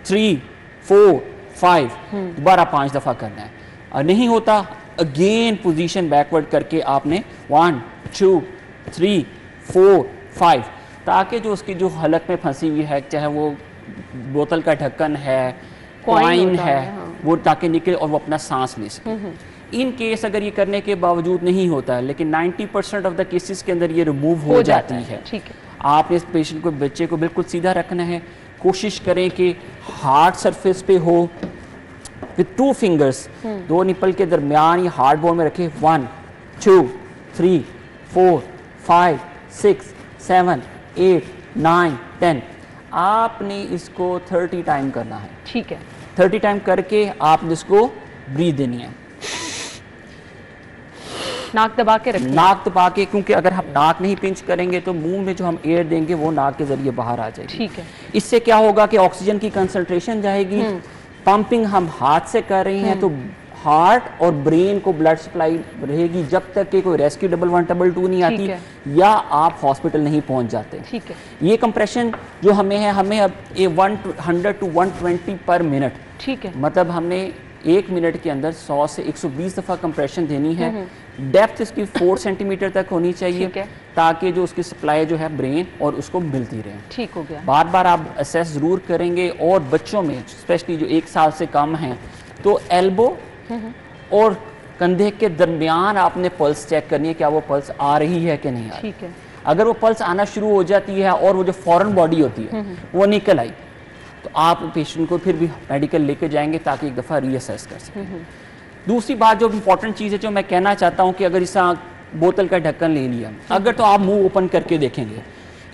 3 4 5 दोबारा 5 दफा करना है। और नहीं होता अगेन पोजीशन बैकवर्ड करके आपने 1 2 3 4 5, ताकि जो उसकी जो हलक में फंसी हुई है, चाहे वो बोतल का ढक्कन है, कॉइन है, वो ताकि निकले और वो अपना सांस ले सके। इन केस अगर ये करने के बावजूद नहीं होता है, लेकिन 90% ऑफ द केसेस के अंदर ये रिमूव हो जाती है। ठीक है। आपने इस पेशेंट को, बच्चे को बिल्कुल सीधा रखना है। कोशिश करें कि हार्ड सरफेस पे हो, विद 2 फिंगर्स 2 निपल के दरमियान ये हार्ड बोन में रखे। 1 2 3 4 5 6 7 8 9 10। आपने इसको 30 टाइम करना है। ठीक है। 30 टाइम करके आपने इसको ब्रीथ देनी है, नाक दबा के रखिए। नाक दबा के, क्योंकि अगर हम नाक नहीं पिंच करेंगे तो मुंह में जो हम एयर देंगे वो नाक के जरिए बाहर आ जाएगी। ठीक है। इससे क्या होगा कि ऑक्सीजन की कंसंट्रेशन जाएगी। पंपिंग हम हाथ से कर रहे हैं तो हार्ट और ब्रेन को ब्लड सप्लाई रहेगी जब तक कि कोई रेस्क्यू 111 नहीं आती या आप हॉस्पिटल नहीं पहुंच जाते। ठीक है। ये कंप्रेशन जो हमें है, हमें अब 100 to 120 पर मिनट, ठीक है, मतलब हमने 1 मिनट के अंदर 100 से 120 दफ़ा कंप्रेशन देनी है। डेप्थ इसकी 4 सेंटीमीटर तक होनी चाहिए, ताकि जो उसकी सप्लाई जो है ब्रेन और उसको मिलती रहे। ठीक हो गया। बार बार आप असेस ज़रूर करेंगे। और बच्चों में स्पेशली जो 1 साल से कम हैं, तो एल्बो और कंधे के दरमियान आपने पल्स चेक करनी है, क्या वो पल्स आ रही है कि नहीं आ रही। ठीक है। अगर वो पल्स आना शुरू हो जाती है और वो जो फॉरेन बॉडी होती है वो निकल आई, तो आप पेशेंट को फिर भी मेडिकल लेके जाएंगे ताकि एक दफ़ा रीअसेस कर सकें। दूसरी बात जो इम्पोर्टेंट चीज़ है जो मैं कहना चाहता हूँ कि अगर इस बोतल का ढक्कन ले लिया, अगर तो आप मुंह ओपन करके देखेंगे,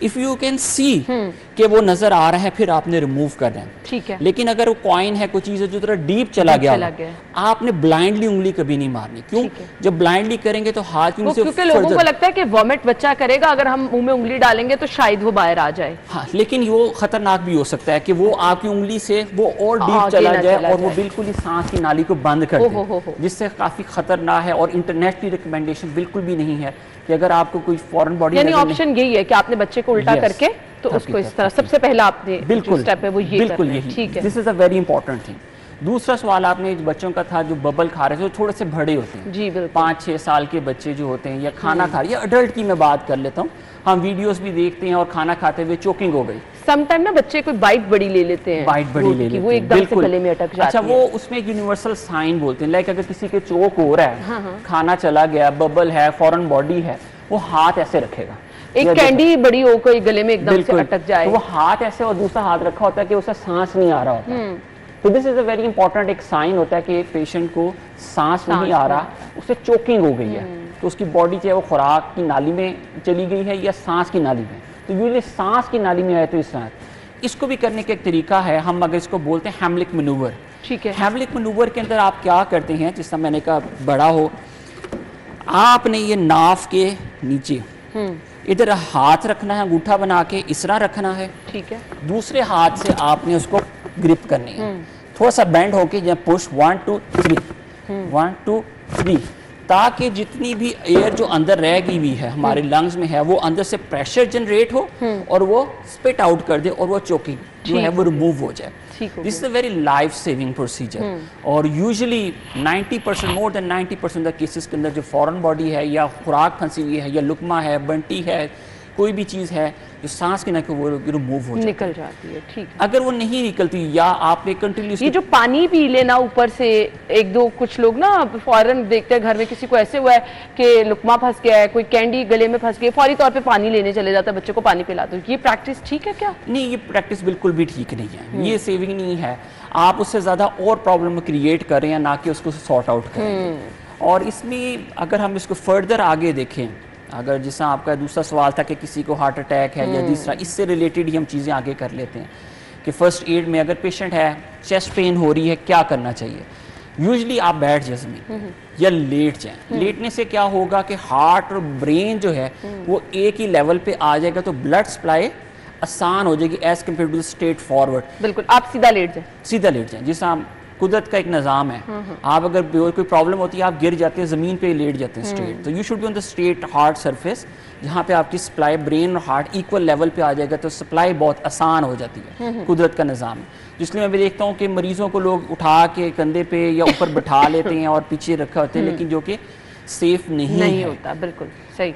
इफ़ यू कैन सी कि वो नज़र आ रहा है, फिर आपने रिमूव करना है। ठीक है। लेकिन अगर वो कॉइन है, कोई चीज़ है जो थोड़ा डीप चला गया, आपने ब्लाइंडली उंगली कभी नहीं मारनी। क्यों? जब ब्लाइंडली करेंगे तो हाथ की उंगली, क्योंकि लोगों को लगता है कि वॉमिट बच्चा करेगा, अगर हम मुंह में उंगली डालेंगे तो शायद वो बाहर आ जाए। हाँ, लेकिन वो खतरनाक भी हो सकता है कि वो आपकी उंगली से वो और डीप चला जाए और वो बिल्कुल ही सांस की नाली को बंद कर दे, जिससे काफ़ी खतरनाक है। और इंटरनेशनल रिकमेंडेशन बिल्कुल भी नहीं है कि अगर आपको कोई फॉरेन बॉडी, यानी ऑप्शन यही है कि आपने बच्चे को उल्टा करके तो उसको इस तरह, सबसे पहला आपने जो स्टेप है वो ये बिल्कुल यही। ठीक है। This is a very important thing. दूसरा सवाल आपने बच्चों का था जो बबल खा रहे थे, जो थोड़े से बड़े होते हैं, जी बिल्कुल, 5-6 साल के बच्चे जो होते हैं, या खाना खा रहे, या अडल्ट की मैं बात कर लेता हूँ, हम वीडियोस भी देखते हैं और खाना खाते हुए चोकिंग हो गई। समटाइम ना बच्चे कोई बाइट बड़ी ले लेते हैं, बाइट बड़ी ले लेते हैं, वो एकदम से गले में अटक जाती है। अच्छा, वो उसमें एक यूनिवर्सल साइन बोलते हैं, लाइक अगर किसी के चोक हो रहा है, खाना चला गया, बबल है, फॉरेन बॉडी है, वो हाथ ऐसे रखेगा। एक कैंडी बड़ी हो कोई गले में एकदम से अटक जाए, तो वो हाथ ऐसे और दूसरा हाथ रखा होता है कि उसे सांस नहीं आ रहा होता। तो this is a very important, एक साइन होता है कि पेशेंट को सांस नहीं आ रहा, उसे चोकिंग हो गई है, तो उसकी बॉडी चाहे वो खुराक की नाली में चली गई है या सांस की नाली में। तो यूजुअली सांस की नाली में आए तो इस तरह, इसको भी करने का एक तरीका है, हम अगर इसको बोलते हैं हैमलिक मैनूवर। ठीक है। हैमलिक मैनूवर के अंदर आप क्या करते हैं, जिस तरह मैंने कहा बड़ा हो, आपने ये नाफ के नीचे इधर हाथ रखना है, अंगूठा बना के इस तरह रखना है। ठीक है। दूसरे हाथ से आपने उसको ग्रिप करनी है, थोड़ा सा बेंड होके, जब पुश 1 2 3 1 2 3, ताकि जितनी भी एयर जो अंदर रह गई हुई है हमारे लंग्स में है, वो अंदर से प्रेशर जनरेट हो और वो स्पिट आउट कर दे और वो चोकिंग जो है वो रिमूव हो जाए। This is a very life saving procedure. और usually 90%, more than 90% of cases के अंदर जो फॉरेन बॉडी है या खुराक फंसी हुई है या लुकमा है, बंटी है, कोई भी चीज़ है जो सांस की नक वो रिमूव हो निकल जाती है। ठीक है। अगर वो नहीं निकलती या आपने कंटिन्यूस, ये जो पानी पी लेना ऊपर से, एक दो कुछ लोग ना फौरन देखते हैं घर में किसी को ऐसे हुआ है कि लुकमा फंस गया है, कोई कैंडी गले में फंस गई, फौरी तौर पे पानी लेने चले जाता है, बच्चे को पानी पिला दो, ये प्रैक्टिस ठीक है क्या? नहीं, ये प्रैक्टिस बिल्कुल भी ठीक नहीं है, ये सेविंग नहीं है। आप उससे ज़्यादा और प्रॉब्लम क्रिएट कर रहे हैं, ना कि उसको सॉर्ट आउट करें। और इसमें अगर हम इसको फर्दर आगे देखें, अगर जैसा आपका दूसरा सवाल था कि किसी को हार्ट अटैक है या तीसरा, इससे रिलेटेड ही हम चीज़ें आगे कर लेते हैं कि फ़र्स्ट एड में अगर पेशेंट है, चेस्ट पेन हो रही है, क्या करना चाहिए। यूजुअली आप बैठ जाए ज़मीन या लेट जाएं। लेटने से क्या होगा कि हार्ट और ब्रेन जो है वो एक ही लेवल पे आ जाएगा, तो ब्लड सप्लाई आसान हो जाएगी as compared to straightforward. बिल्कुल, आप सीधा लेट जाएं। सीधा लेट जाएं, जिस कुदरत का एक निज़ाम है। आप अगर कोई प्रॉब्लम होती है, आप गिर जाते हैं, ज़मीन पे लेट जाते हैं स्ट्रेट, तो you should be on the straight hard surface, जहाँ पे आपकी सप्लाई ब्रेन और हार्ट इक्वल लेवल पे आ जाएगा, तो सप्लाई बहुत आसान हो जाती है। कुदरत का निज़ाम है, जिसलिए मैं भी देखता हूँ कि मरीज़ों को लोग उठा के कंधे पे या ऊपर बैठा लेते हैं और पीछे रखा होते हैं, लेकिन जो कि सेफ नहीं होता। बिल्कुल सही।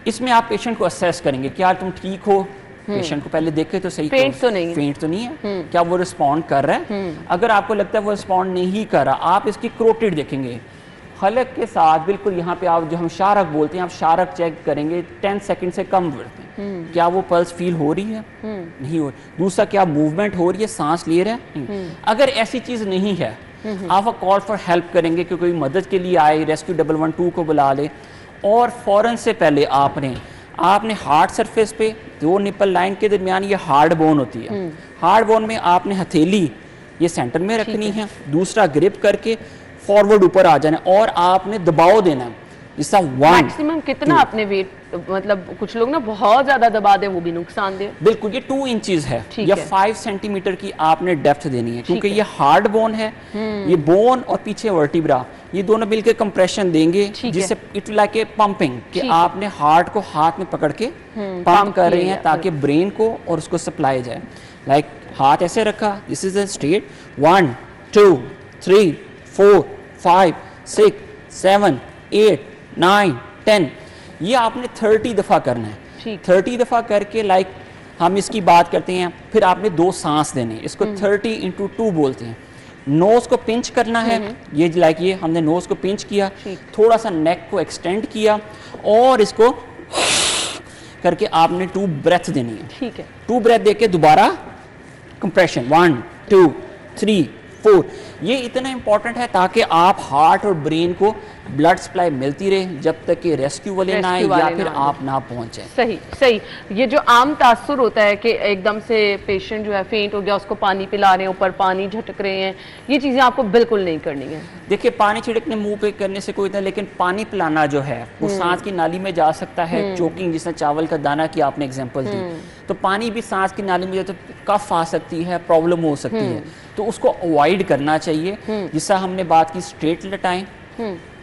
इसमें आप पेशेंट को असेस करेंगे, क्या तुम ठीक हो, पेशेंट को पहले देखे तो सही, फेंट तो नहीं, फेंट तो नहीं है, क्या वो रिस्पॉन्ड कर रहा है। अगर आपको लगता है वो रिस्पॉन्ड नहीं कर रहा, आप इसकी क्रोटेड देखेंगे हलक के साथ, बिल्कुल यहाँ पे आप जो हम शारक बोलते हैं, आप शारक चेक करेंगे 10 सेकंड से कम वर्थ में, क्या वो पल्स फील हो रही है, नहीं हो रही। दूसरा, क्या मूवमेंट हो रही है, सांस ले रहा है। अगर ऐसी चीज नहीं है, आप कॉल फॉर हेल्प करेंगे कि कोई मदद के लिए आए, रेस्क्यू 112 को बुला ले, और फौरन से पहले आपने हार्ड सरफेस पे 2 निपल लाइन के दरमियान ये हार्ड बोन होती है, हार्ड बोन में आपने हथेली ये सेंटर में रखनी है, दूसरा ग्रिप करके फॉरवर्ड ऊपर आ जाना है, और आपने दबाव देना है, जिसका 1 मैक्सिमम कितना आपने वेट, मतलब कुछ लोग ना बहुत ज्यादा दबा दे, वो भी नुकसान दे। बिल्कुल, ये 2 इंचेस है या 5 सेंटीमीटर की आपने डेप्थ देनी है, क्योंकि ये हार्ड बोन है, ये बोन और पीछे वर्टिब्रा, ये दोनों मिलकर कंप्रेशन देंगे, जिससे इट लाइक ए पंपिंग, कि आपने हार्ट को हाथ में पकड़ के पंप कर रहे हैं ताकि ब्रेन को और उसको सप्लाई जाए। लाइक हाथ ऐसे रखा, दिस इज द स्टेट, 1 2 3 4 5 6 7 8 9 10, ये आपने 30 दफ़ा करना है। 30 दफ़ा करके, लाइक हम इसकी बात करते हैं, फिर आपने 2 सांस देने, इसको 30 × 2 बोलते हैं। नोज को पिंच करना है, ये लाइक ये हमने नोज को पिंच किया, थोड़ा सा नेक को एक्सटेंड किया, और इसको करके आपने 2 ब्रेथ देनी है। ठीक है, 2 ब्रेथ देके दोबारा कंप्रेशन, 1 2 3 4। ये इतना इंपॉर्टेंट है ताकि आप हार्ट और ब्रेन को ब्लड सप्लाई मिलती रहे जब तक कि रेस्क्यू वाले ना आए या फिर आप ना पहुंचे। सही सही। ये जो आम तासुर होता है कि एकदम से पेशेंट जो है फेंट हो गया, उसको पानी पिला रहे हैं, ऊपर पानी झटक रहे हैं, ये चीजें आपको बिल्कुल नहीं करनी है। देखिए, पानी छिड़कने मुंह पे करने से कोई नहीं, लेकिन पानी पिलाना जो है वो सांस की नाली में जा सकता है। चोकिंग, जिसने चावल का दाना की आपने एग्जाम्पल दी, तो पानी भी सांस की नाली में जाए तो कफ आ सकती है, प्रॉब्लम हो सकती है, तो उसको अवॉइड करना चाहिए। जिससे हमने बात की स्ट्रेट लटाएं,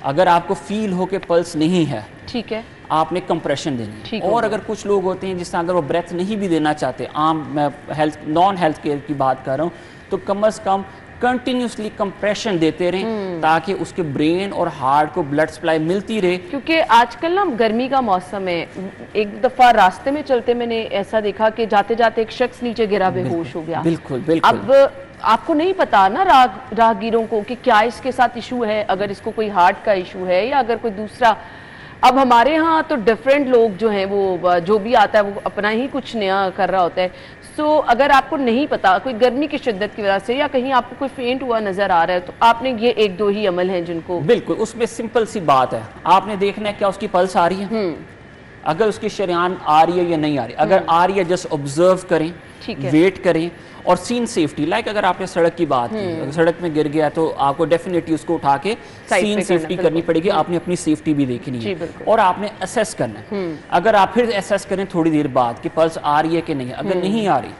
अगर आपको फील हो के पल्स नहीं है, ठीक है, आपने कंप्रेशन देनी है। और अगर कुछ लोग होते हैं जिससे अगर वो ब्रेथ नहीं भी देना चाहते, आम मैं हेल्थ नॉन हेल्थ केयर की बात कर रहा हूँ, तो कम से कम कंटिन्यूसली कंप्रेशन देते रहें ताकि उसके ब्रेन और हार्ट को ब्लड सप्लाई मिलती रहे। क्योंकि आजकल ना गर्मी का मौसम है, एक दफा रास्ते में चलते मैंने ऐसा देखा कि जाते जाते एक शख्स नीचे गिरा, बेहोश हो गया। बिल्कुल बिल्कुल। अब आपको नहीं पता ना राहगीरों को कि क्या इसके साथ इशू है, अगर इसको कोई हार्ट का इशू है या अगर कोई दूसरा। अब हमारे यहाँ तो डिफरेंट लोग जो हैं वो जो भी आता है वो अपना ही कुछ नया कर रहा होता है। सो अगर आपको नहीं पता, कोई गर्मी की शिद्दत की वजह से या कहीं आपको कोई फेंट हुआ नजर आ रहा है, तो आपने ये 1-2 ही अमल हैं जिनको, बिल्कुल उसमें सिंपल सी बात है, आपने देखना है क्या उसकी पल्स आ रही है, अगर उसकी शरीयान आ रही है या नहीं आ रही, अगर आ रही है जस्ट ऑब्जर्व करें, वेट करें। और सीन सेफ्टी, लाइक अगर आपने सड़क की बात की, अगर सड़क में गिर गया तो आपको डेफिनेटली उसको उठा के सीन सेफ्टी करनी पड़ेगी, आपने अपनी सेफ्टी भी देखनी है और आपने असेस करना है। अगर आप फिर असेस करें थोड़ी देर बाद कि पल्स आ रही है कि नहीं, अगर नहीं आ रही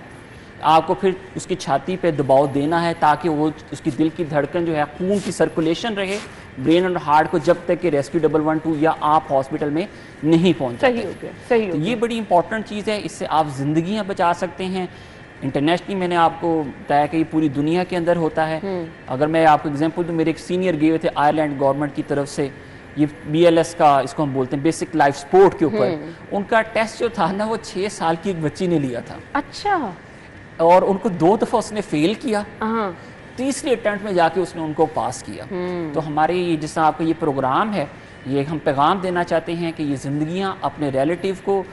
आपको फिर उसकी छाती पे दबाव देना है ताकि वो उसकी दिल की धड़कन जो है, खून की सर्कुलेशन रहे ब्रेन और हार्ट को, जब तक कि रेस्क्यू 112 या आप हॉस्पिटल में नहीं पहुंचते। सही हो गया, सही हो गया। तो ये बड़ी इंपॉर्टेंट चीज़ है, इससे आप जिंदगियां बचा सकते हैं। इंटरनेशनली मैंने आपको बताया कि ये पूरी दुनिया के अंदर होता है। अगर मैं आपको एग्जांपल दूं, मेरे एक सीनियर गए हुए थे आयरलैंड गवर्नमेंट की तरफ से, ये BLS का इसको हम बोलते हैं बेसिक लाइफ सपोर्ट के ऊपर, उनका टेस्ट जो था ना वो 6 साल की एक बच्ची ने लिया था। अच्छा। और उनको 2 दफ़ा उसने फेल किया, तीसरी अटेम्प्ट में जाके उसने उनको पास किया। तो हमारे जिस तरह आपका ये प्रोग्राम है, ये हम पैगाम देना चाहते हैं कि ये ज़िंदगियाँ अपने रिलेटिव को,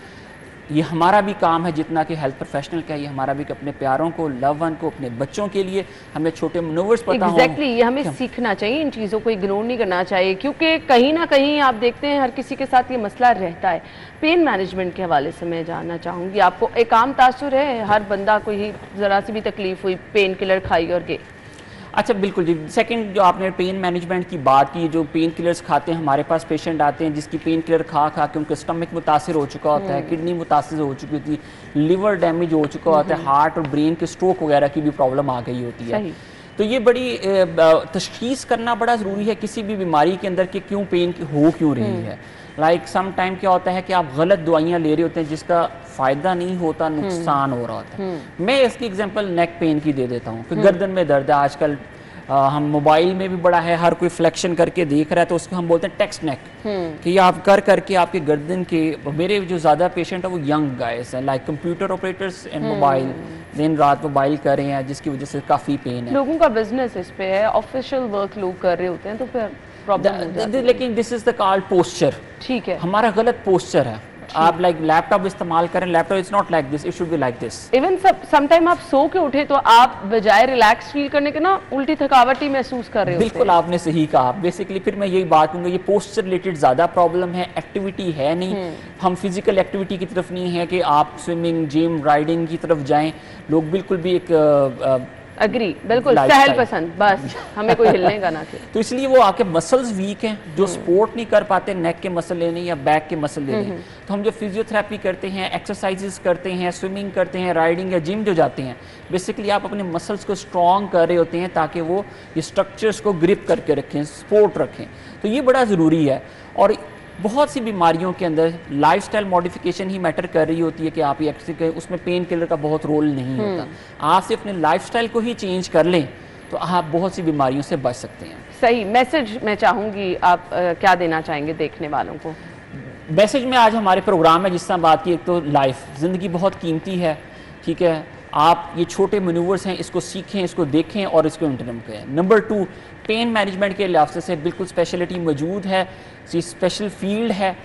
ये हमारा भी काम है जितना कि हेल्थ प्रोफेशनल का, ये हमारा भी अपने प्यारों को, लव वन को, अपने बच्चों के लिए हमें छोटे मनोवर्स पता हो। एग्जैक्टली, ये हमें सीखना चाहिए, इन चीज़ों को इग्नोर नहीं करना चाहिए, क्योंकि कहीं ना कहीं आप देखते हैं हर किसी के साथ ये मसला रहता है। पेन मैनेजमेंट के हवाले से मैं जानना चाहूँगी, आपको एक आम तासुर है, हर बंदा को ही ज़रा सी भी तकलीफ हुई पेन किलर खाई और गए। अच्छा बिल्कुल जी। सेकंड, जो आपने पेन मैनेजमेंट की बात की, जो पेन किलर्स खाते हैं, हमारे पास पेशेंट आते हैं जिसकी पेन किलर खा खा के उनका स्टमक मुतासिर हो चुका होता है, किडनी मुतासिर हो चुकी होती है, लिवर डैमेज हो चुका होता है, हार्ट और ब्रेन के स्ट्रोक वगैरह की भी प्रॉब्लम आ गई होती है। तो ये बड़ी तशखीस करना बड़ा ज़रूरी है किसी भी बीमारी के अंदर कि क्यों पेन हो क्यों रही है। लाइक सम टाइम क्या होता है कि आप गलत दवाइयाँ ले रहे होते हैं जिसका फ़ायदा नहीं होता, नुकसान हो रहा होता है। मैं इसकी एग्जांपल नेक पेन की दे देता हूँ कि गर्दन में दर्द है आजकल। हम मोबाइल में भी बड़ा है, हर कोई फ्लेक्शन करके देख रहा है, तो उसको हम बोलते हैं टेक्स्ट नेक, कि आप कर करके आपके गर्दन के, मेरे जो ज़्यादा पेशेंट है वो यंग गाइस हैं, like computer operators and mobile, दिन रात मोबाइल कर रहे हैं जिसकी वजह से काफ़ी पेन है। लोगों का बिजनेस इस पे है, ऑफिशियल वर्क लोग कर रहे होते हैं, तो फिर प्रॉब्लम हो जाती है। लेकिन this is the called posture, ठीक है, हमारा गलत पोस्चर है। आप लाइक लैपटॉप इस्तेमाल करें, laptop is not like this, it should be like this. Even sometime आप सो के उठे तो आप बजाय रिलैक्स फील करने के ना उल्टी थकावट ही महसूस कर रहे हो। बिल्कुल आपने सही कहा। बेसिकली फिर मैं यही बात कहूँगा, ये पोस्चर रिलेटेड ज़्यादा प्रॉब्लम है, एक्टिविटी है नहीं। हम फिजिकल एक्टिविटी की तरफ नहीं है कि आप स्विमिंग, जिम, राइडिंग की तरफ जाएं। लोग बिल्कुल भी एक अग्री, बिल्कुल सहल पसंद, बस हमें कोई हिलने का ना थे। तो इसलिए वो आपके मसल्स वीक हैं, जो सपोर्ट नहीं कर पाते नेक के मसल लेने या बैक के मसल लेने। तो हम जो फिजियोथेरेपी करते हैं, एक्सरसाइजेस करते हैं, स्विमिंग करते हैं, राइडिंग या जिम जो जाते हैं, बेसिकली आप अपने मसल्स को स्ट्रॉन्ग कर रहे होते हैं ताकि वो ये स्ट्रक्चर्स को ग्रिप करके रखें, सपोर्ट रखें। तो ये बड़ा ज़रूरी है। और बहुत सी बीमारियों के अंदर लाइफस्टाइल मॉडिफिकेशन ही मैटर कर रही होती है कि आप ये एक्सरसाइज, उसमें पेन किलर का बहुत रोल नहीं होता। आप सिर्फ अपने लाइफस्टाइल को ही चेंज कर लें तो आप बहुत सी बीमारियों से बच सकते हैं। सही मैसेज मैं चाहूँगी, आप क्या देना चाहेंगे देखने वालों को? मैसेज में आज हमारे प्रोग्राम में जिस तरह बात की, एक तो लाइफ, ज़िंदगी बहुत कीमती है, ठीक है। आप ये छोटे मैनूवर्स हैं, इसको सीखें, इसको देखें और इसको इम्प्लीमेंट करें। नंबर 2, पेन मैनेजमेंट के लिहाज से बिल्कुल स्पेशलिटी मौजूद है, स्पेशल फील्ड है,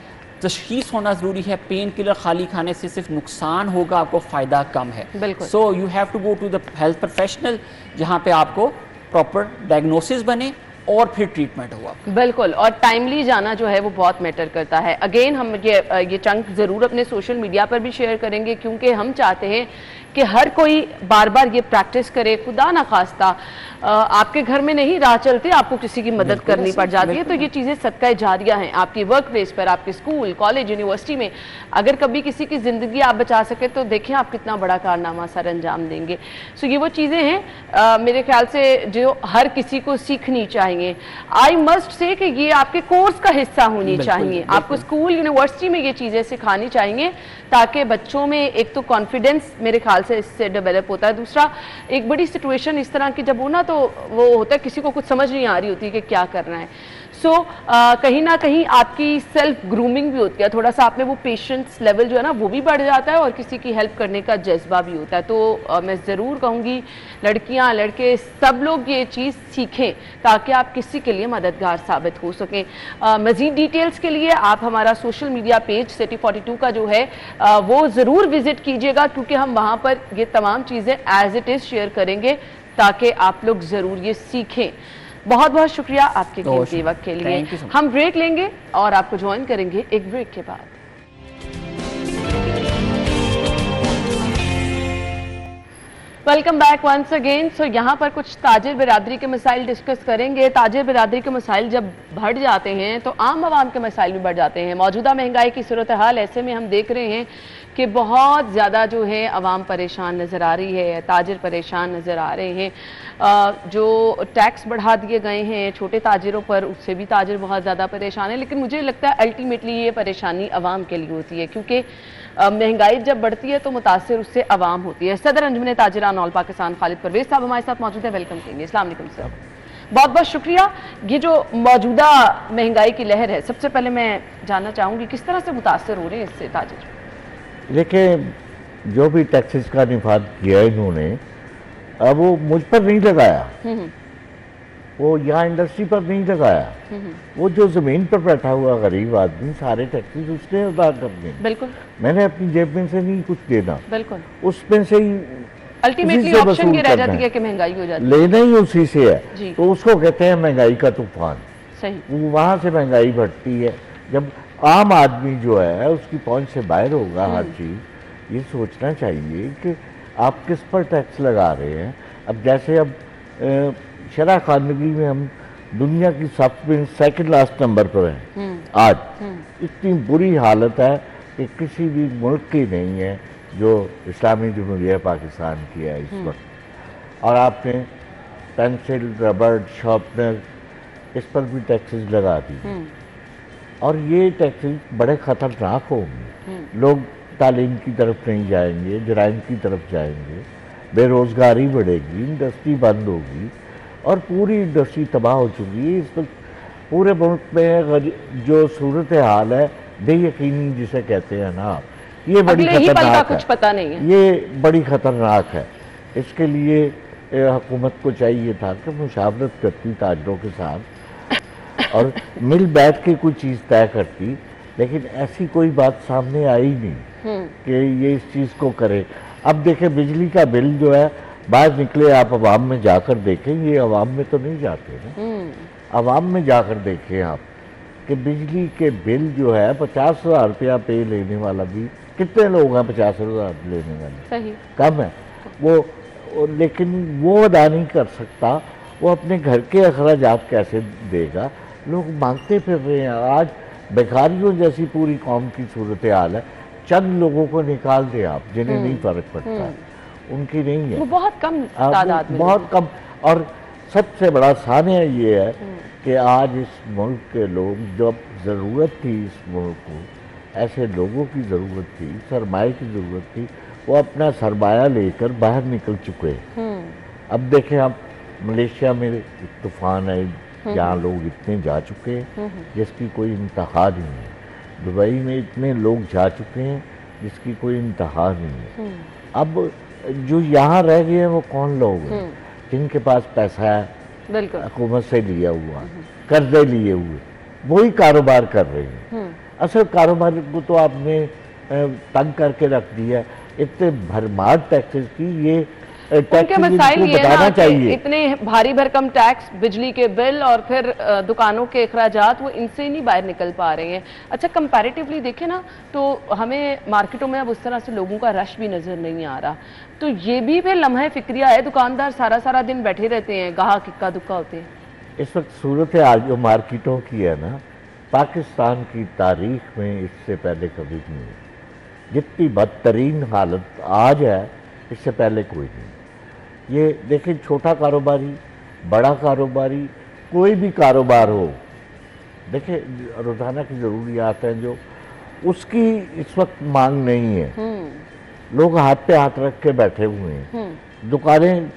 तशखीस होना ज़रूरी है। पेन किलर खाली खाने से सिर्फ नुकसान होगा, आपको फ़ायदा कम है। So you have to go to the health professional, जहाँ पे आपको प्रॉपर डायग्नोसिस बने और फिर ट्रीटमेंट हुआ। बिल्कुल, और टाइमली जाना जो है वो बहुत मैटर करता है। अगेन हम ये चंक ज़रूर अपने सोशल मीडिया पर भी शेयर करेंगे, क्योंकि हम चाहते हैं कि हर कोई बार बार ये प्रैक्टिस करे। खुदा ना खास्ता आपके घर में नहीं राह चलते आपको किसी की मदद करनी पड़ जाती है, तो ये चीज़ें सदका जारिया हैं। आपकी वर्क प्लेस पर, आपके स्कूल, कॉलेज, यूनिवर्सिटी में अगर कभी किसी की ज़िंदगी आप बचा सके तो देखें आप कितना बड़ा कारनामा सर अंजाम देंगे। सो ये वो चीज़ें हैं मेरे ख्याल से जो हर किसी को सीखनी चाहिए। आई मस्ट से कि ये आपके कोर्स का हिस्सा होनी चाहिए। आपको स्कूल, यूनिवर्सिटी में ये चीज़ें सिखानी चाहिए ताकि बच्चों में एक तो कॉन्फिडेंस मेरे ख्याल से इससे डेवलप होता है। दूसरा, एक बड़ी सिचुएशन इस तरह की जब हो ना, तो वो होता है किसी को कुछ समझ नहीं आ रही होती कि क्या करना है। सो कहीं ना कहीं आपकी सेल्फ ग्रूमिंग भी होती है, थोड़ा सा आप में वो पेशेंस लेवल जो है ना वो भी बढ़ जाता है और किसी की हेल्प करने का जज्बा भी होता है। तो मैं ज़रूर कहूँगी लड़कियाँ, लड़के सब लोग ये चीज़ सीखें ताकि आप किसी के लिए मददगार साबित हो सकें। मज़ीद डिटेल्स के लिए आप हमारा सोशल मीडिया पेज सिटी 42 का जो है वो ज़रूर विज़िट कीजिएगा, क्योंकि हम वहाँ पर ये तमाम चीज़ें एज इट इज़ शेयर करेंगे ताकि आप लोग ज़रूर ये सीखें। बहुत बहुत शुक्रिया आपके कीमती वक्त के लिए। हम ब्रेक लेंगे और आपको ज्वाइन करेंगे एक ब्रेक के बाद। Welcome back once again. So यहाँ पर कुछ ताजिर बिरादरी के मसाइल डिस्कस करेंगे। ताजिर बिरादरी के मसाइल जब बढ़ जाते हैं तो आम आवाम के मसाइल भी बढ़ जाते हैं। मौजूदा महंगाई की सूरत हाल ऐसे में हम देख रहे हैं कि बहुत ज़्यादा जो है आवाम परेशान नज़र आ रही है, ताजिर परेशान नज़र आ रहे हैं। जो टैक्स बढ़ा दिए गए हैं छोटे ताजिरों पर, उससे भी ताजिर बहुत ज़्यादा परेशान है। लेकिन मुझे लगता है अल्टीमेटली ये परेशानी आवाम के लिए होती है, क्योंकि महंगाई जब बढ़ती है तो मुतासिर उससे आवाम होती है। सदर अंजुमन ताजिरान ऑल पाकिस्तान खालिद परवेज साहब हमारे साथ मौजूद है, वेलकम करेंगे। अस्सलाम वालेकुम सर, बहुत बहुत शुक्रिया। ये जो मौजूदा महंगाई की लहर है, सबसे पहले मैं जानना चाहूँगी किस तरह से मुतासिर हो रहे हैं इससे ताजिर? देखिए, जो भी टैक्सेस का निफाद किया इन्होंने, अब वो मुझ पर नहीं लगाया, वो यहाँ इंडस्ट्री पर नहीं लगाया, वो जो जमीन पर बैठा हुआ गरीब आदमी सारे टैक्सेस उसने अदा करने। बिल्कुल, मैंने अपनी जेब में से नहीं कुछ देना, बिल्कुल उसमें से ही अल्टीमेटली ऑप्शन ये रह जाती है कि महंगाई हो जाती है, लेना ही उसी से है। तो उसको कहते हैं महंगाई का तूफान। सही, वो वहाँ से महंगाई बढ़ती है। जब आम आदमी जो है उसकी पहुंच से बाहर होगा हर चीज़, ये सोचना चाहिए कि आप किस पर टैक्स लगा रहे हैं। अब जैसे अब शरह खानगी में हम दुनिया की सबसे सेकंड लास्ट नंबर पर हैं आज। इतनी बुरी हालत है कि किसी भी मुल्क की नहीं है जो इस्लामी जमहूरिया पाकिस्तान की है इस वक्त। और आपने पेंसिल, रबड़, शार्पनर, इस पर भी टैक्सेस लगा दी। और ये टैक्सेस बड़े ख़तरनाक होंगे। लोग तालीम की तरफ नहीं जाएंगे, जराइम की तरफ जाएंगे, बेरोज़गारी बढ़ेगी, इंडस्ट्री बंद होगी और पूरी इंडस्ट्री तबाह हो चुकी है। इस वक्त पूरे मुल्क में जो सूरत हाल है बेयकीनी जिसे कहते हैं ना, ये बड़ी खतरनाक है। कुछ पता नहीं है, ये बड़ी खतरनाक है। इसके लिए हुकूमत को चाहिए था कि मुशावरत करती ताजरों के साथ और मिल बैठ के कोई चीज़ तय करती, लेकिन ऐसी कोई बात सामने आई नहीं कि ये इस चीज़ को करे। अब देखें बिजली का बिल जो है बाहर निकले, आप अवाम में जाकर देखें, ये अवाम में तो नहीं जाते ना। अवाम में जाकर देखें आप कि बिजली के बिल जो है 50,000 रुपया पे लेने वाला भी, कितने लोग हैं 50,000 लेने वाले? सही कम है वो, लेकिन वो अदा नहीं कर सकता, वो अपने घर के अखराजात कैसे देगा? लोग मांगते फिर रहे हैं। आज बेकारियों जैसी पूरी कौम की सूरत हाल है। चंद लोगों को निकाल दे आप जिन्हें नहीं फर्क पड़ता, उनकी नहीं है, वो बहुत कम तादाद में, बहुत कम। और सबसे बड़ा सानिया ये है कि आज इस मुल्क के लोग, जब ज़रूरत थी इस मुल्क को, ऐसे लोगों की ज़रूरत थी, सरमाए की ज़रूरत थी, वो अपना सरमाया लेकर बाहर निकल चुके। अब देखें आप मलेशिया में एक तूफ़ान है जहाँ लोग इतने जा चुके हैं जिसकी कोई इंतहा नहीं है। दुबई में इतने लोग जा चुके हैं जिसकी कोई इंतहा नहीं है। अब जो यहाँ रह गए हैं वो कौन लोग हैं? जिनके पास पैसा है, हुकूमत से लिया हुआ, कर्जे लिए हुए, वही कारोबार कर रहे हैं। असल कारोबार को तो आपने तंग करके रख दिया। इतने भरमार टैक्सेस की, ये उनके मसाइल ये ना चाहिए। इतने भारी भरकम टैक्स, बिजली के बिल और फिर दुकानों के अखराजात, वो इनसे नहीं बाहर निकल पा रहे हैं। अच्छा, कंपैरेटिवली देखें ना तो हमें मार्केटों में अब उस तरह से लोगों का रश भी नजर नहीं आ रहा। तो ये भी फिर लम्हा फिक्रिया है, दुकानदार सारा सारा दिन बैठे रहते हैं, गाहक इक्का दुक्का होते हैं। इस वक्त सूरत हाल जो मार्केटों की है ना, पाकिस्तान की तारीख में इससे पहले कभी नहीं हुई। जितनी बदतरीन हालत आज है, इससे पहले कोई नहीं। ये देखिए, छोटा कारोबारी, बड़ा कारोबारी, कोई भी कारोबार हो, देखिए रोज़ाना की ज़रूरियात हैं जो, उसकी इस वक्त मांग नहीं है। लोग हाथ पे हाथ रख के बैठे हुए हैं। दुकानें,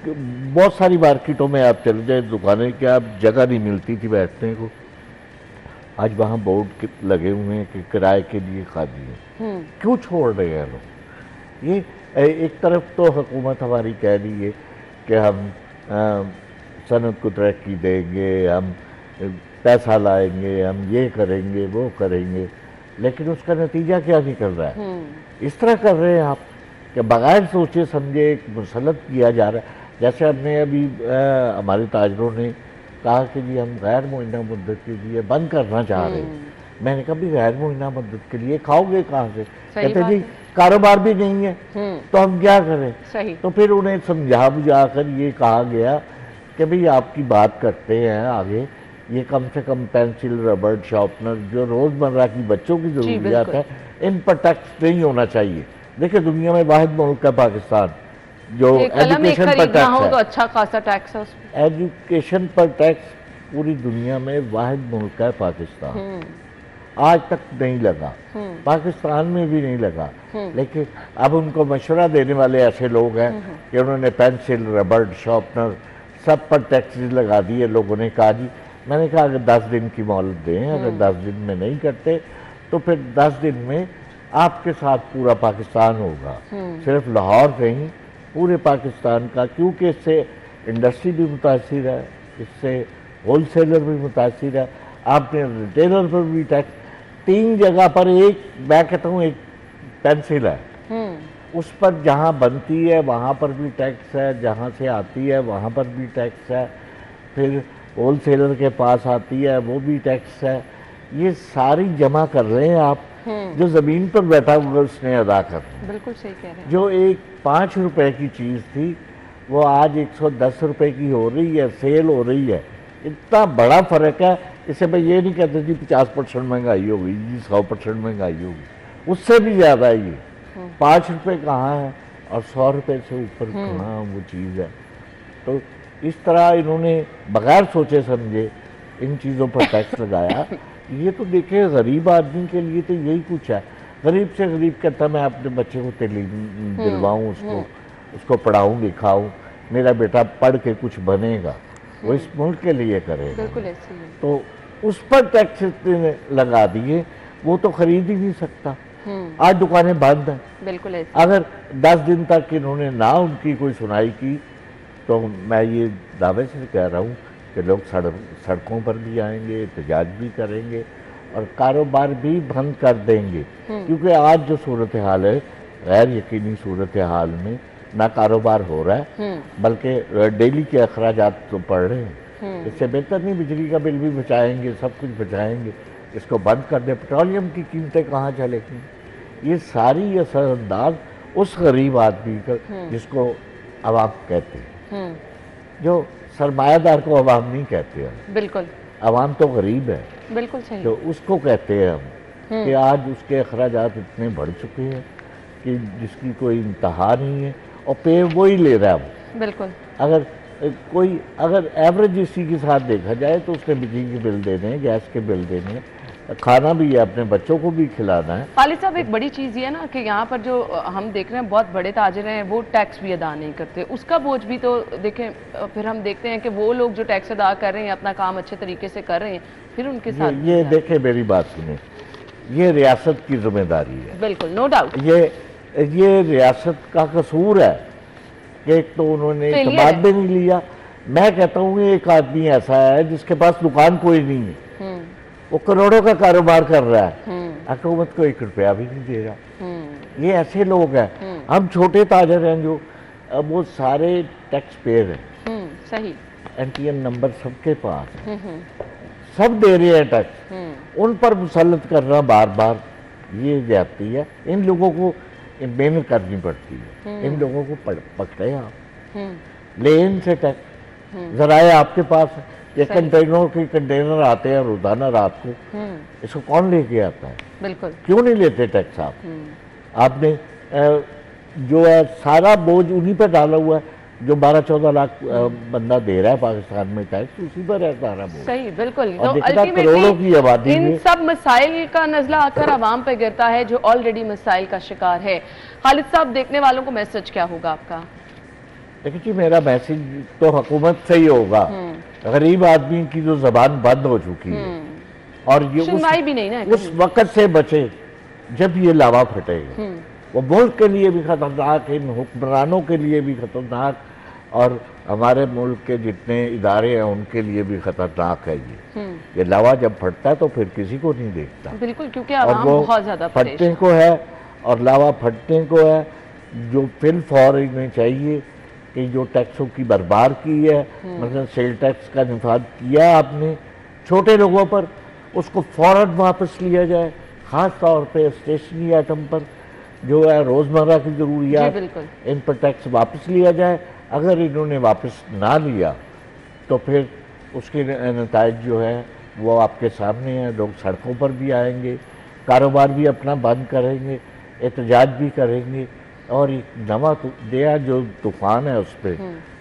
बहुत सारी मार्केटों में आप चले जाए, दुकानें क्या अब जगह नहीं मिलती थी बैठने को, आज वहाँ बोर्ड लगे हुए हैं कि किराए के लिए खाली है। क्यों छोड़ रहे हैं लोग? ये एक तरफ तो हुकूमत हमारी कह रही है कि हम सनत को तरक्की देंगे, हम पैसा लाएंगे, हम ये करेंगे, वो करेंगे, लेकिन उसका नतीजा क्या निकल रहा है? इस तरह कर रहे हैं आप कि बगैर सोचे समझे एक मुसलत किया जा रहा है। जैसे हमने अभी हमारे ताजरों ने कहा कि जी हम गैर मुइन्ना मुद्दत के लिए बंद करना चाह रहे हैं। मैंने कहा भी गैर मुइन्ना मुद्दत के लिए खाओगे कहाँ से? कहते जी कारोबार भी नहीं है, तो हम क्या करें? सही। तो फिर उन्हें समझा बुझा कर ये कहा गया कि भाई आपकी बात करते हैं आगे, ये कम से कम पेंसिल, रबड़, शार्पनर जो रोज़मर्रा की बच्चों की ज़रूरियात है, इन पर टैक्स नहीं होना चाहिए। देखिए दुनिया में वाहिद मुल्क है पाकिस्तान जो एजुकेशन पर टैक्स है, तो अच्छा खासा टैक्स है। एजुकेशन पर टैक्स पूरी दुनिया में वाहिद मुल्क है पाकिस्तान। आज तक नहीं लगा, पाकिस्तान में भी नहीं लगा, लेकिन अब उनको मशवरा देने वाले ऐसे लोग हैं कि उन्होंने पेंसिल, रबड़, शार्पनर सब पर टैक्सेस लगा दिए। लोगों ने कहा जी, मैंने कहा अगर 10 दिन की मोहलत दें, अगर 10 दिन में नहीं करते तो फिर 10 दिन में आपके साथ पूरा पाकिस्तान होगा, सिर्फ लाहौर नहीं पूरे पाकिस्तान का, क्योंकि इससे इंडस्ट्री भी मुतासिर है, इससे होलसेलर भी मुतासिर है, आपने रिटेलर पर भी टैक्स। 3 जगह पर एक, मैं कहता हूँ एक पेंसिल है, उस पर जहाँ बनती है वहाँ पर भी टैक्स है, जहाँ से आती है वहाँ पर भी टैक्स है, फिर होलसेलर के पास आती है वो भी टैक्स है। ये सारी जमा कर रहे हैं आप, जो ज़मीन पर बैठा हुआ उसने अदा कर। बिल्कुल सही कह रहे हैं। जो एक 5 रुपए की चीज़ थी वो आज 110 रुपए की हो रही है, सेल हो रही है। इतना बड़ा फ़र्क है। इससे मैं ये नहीं कहता जी 50% महंगाई होगी, जी 100% महंगाई होगी, उससे भी ज़्यादा है ये। 5 रुपये कहाँ है और 100 रुपये से ऊपर कहाँ वो चीज़ है। तो इस तरह इन्होंने बगैर सोचे समझे इन चीज़ों पर टैक्स लगाया। ये तो देखिए गरीब आदमी के लिए तो यही कुछ है। गरीब से गरीब कहता मैं अपने बच्चे को तालीम दिलवाऊँ, उसको पढ़ाऊँ लिखाऊँ, मेरा बेटा पढ़ के कुछ बनेगा, वो इस मुल्क के लिए करेगा। बिल्कुल ऐसे ही है। तो उस पर टैक्स इतने लगा दिए, वो तो खरीद ही नहीं सकता। आज दुकानें बंद हैं। बिल्कुल ऐसे। अगर 10 दिन तक इन्होंने ना उनकी कोई सुनाई की तो मैं ये दावे से कह रहा हूँ कि लोग सड़कों पर भी आएंगे, एहतजाज भी करेंगे और कारोबार भी बंद कर देंगे। क्योंकि आज जो सूरत हाल है, गैर यकीनी सूरत हाल में ना कारोबार हो रहा है, बल्कि डेली के अखराजात तो पड़ रहे हैं। इससे बेहतर नहीं, बिजली का बिल भी बचाएंगे, सब कुछ बचाएंगे, इसको बंद कर दे। पेट्रोलियम की कीमतें कहाँ चलेंगी? ये सारी असरअंदाज उस गरीब आदमी का जिसको अवाम कहते हैं, जो सरमायादार को अवाम नहीं कहते हैं। बिल्कुल, अवाम तो गरीब है, बिल्कुल सही। तो उसको कहते हैं हम कि आज उसके अखराजात इतने बढ़ चुके हैं कि जिसकी कोई इंतहा नहीं है और पे वो ही ले रहा है वो। बिल्कुल। अगर एवरेज इसी के साथ देखा जाए तो उसने बिजली के बिल देने हैं, गैस के बिल देने हैं, खाना भी है, अपने बच्चों को भी खिलाना है। खालिद साहब, एक बड़ी चीज़ ये है ना कि यहाँ पर जो हम देख रहे हैं बहुत बड़े ताजिर हैं, वो टैक्स भी अदा नहीं करते। उसका बोझ भी तो देखें, फिर हम देखते हैं कि वो लोग जो टैक्स अदा कर रहे हैं, अपना काम अच्छे तरीके से कर रहे हैं, फिर उनके साथ ये देखें, मेरी बात सुने, ये रियासत की जिम्मेदारी है। बिल्कुल, नो डाउट। ये रियासत का कसूर है कि एक तो उन्होंने इत्मीनान भी नहीं लिया। मैं कहता हूँ एक आदमी ऐसा है जिसके पास दुकान कोई नहीं है, वो करोड़ों का कारोबार कर रहा है, हुकूमत को 1 रुपया भी नहीं दे रहा। ये ऐसे लोग हैं। हम छोटे ताजर हैं जो वो सारे टैक्स पेयर हैं। सही। एनटीएन नंबर सबके पास है, सब दे रहे हैं टैक्स। उन पर मुसल्लत करना बार बार ये जाती है। इन लोगों को मेहनत करनी पड़ती है। इन लोगों को पकड़े आप, ले इनसे टैक्स। जराए आपके पास है, ये कंटेनर के कंटेनर आते हैं रोजाना रात को, इसको कौन लेके आता है? बिल्कुल। क्यों नहीं लेते टैक्स आप? आपने जो है सारा बोझ उन्हीं पर डाला हुआ है। जो 12-14 लाख बंदा दे रहा है पाकिस्तान में टैक्स, उसी पर है सारा बोझ। सही, बिल्कुल। और देखना करोड़ों की आबादी इन में सब मसाइल का नजला आकर आवाम पे गिरता है जो ऑलरेडी मसाइल का शिकार है। खालिद साहब, देखने वालों को मैसेज क्या होगा आपका? देखिए जी, मेरा मैसेज तो हुकूमत से ही होगा। गरीब आदमी की जो जबान बंद हो चुकी है और ये भी नहीं ना, उस वक़्त से बचे जब ये लावा फटेगा। वो मुल्क के लिए भी खतरनाक है, इन हुक्मरानों के लिए भी खतरनाक, और हमारे मुल्क के जितने इदारे हैं उनके लिए भी खतरनाक है। ये लावा जब फटता है तो फिर किसी को नहीं देखता। बिल्कुल, क्योंकि आवाम बहुत ज्यादा फटने को है और लावा फटने को है। जो फिल फौर इन्हें चाहिए कि जो टैक्सों की बर्बाद की है, मतलब सेल टैक्स का निफाज किया आपने छोटे लोगों पर, उसको फौरन वापस लिया जाए। ख़ास तौर पे स्टेशनरी आइटम पर जो है रोज़मर्रा की ज़रूरियात, इन पर टैक्स वापस लिया जाए। अगर इन्होंने वापस ना लिया तो फिर उसके नताइज जो है वो आपके सामने हैं। लोग सड़कों पर भी आएंगे, कारोबार भी अपना बंद करेंगे, एहतजाज भी करेंगे, और एक नवा नया जो तूफान है उस पर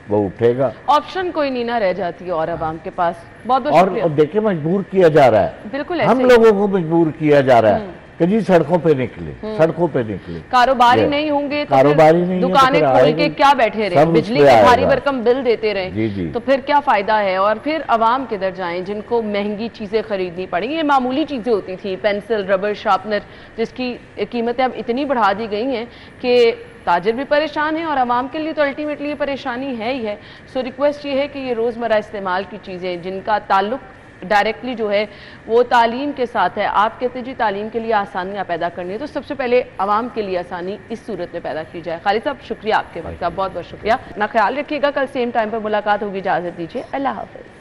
वो उठेगा। ऑप्शन कोई नहीं ना रह जाती है और आवाम के पास। बहुत बहुत और देखिए, मजबूर किया जा रहा है। बिल्कुल, हम लोगों को मजबूर किया जा रहा है कि जी सड़कों पे निकले, सड़कों पे निकले। कारोबारी नहीं होंगे तो कारोबारी नहीं, दुकानें खोल के क्या बैठे रहे, बिजली के भारी भरकम बिल देते रहे, जी जी, तो फिर क्या फायदा है? और फिर आवाम किधर जाएं जिनको महंगी चीजें खरीदनी पड़ेंगी? ये मामूली चीजें होती थी, पेंसिल, रबर, शार्पनर, जिसकी कीमतें अब इतनी बढ़ा दी गई हैं कि ताजिर भी परेशान है और आवाम के लिए तो अल्टीमेटली ये परेशानी है ही है। सो रिक्वेस्ट ये है कि ये रोज़मर्रा इस्तेमाल की चीज़ें जिनका ताल्लुक डायरेक्टली जो है वो तालीम के साथ है, आप कहते हैं जी तालीम के लिए आसानियाँ पैदा करनी है, तो सबसे पहले आवाम के लिए आसानी इस सूरत में पैदा की जाए। खालिद साहब, शुक्रिया आपके वक्त का, बहुत बहुत शुक्रिया। अपना ख्याल रखिएगा, कल सेम टाइम पर मुलाकात होगी। इजाज़त दीजिए, अल्लाह हाफ़िज़।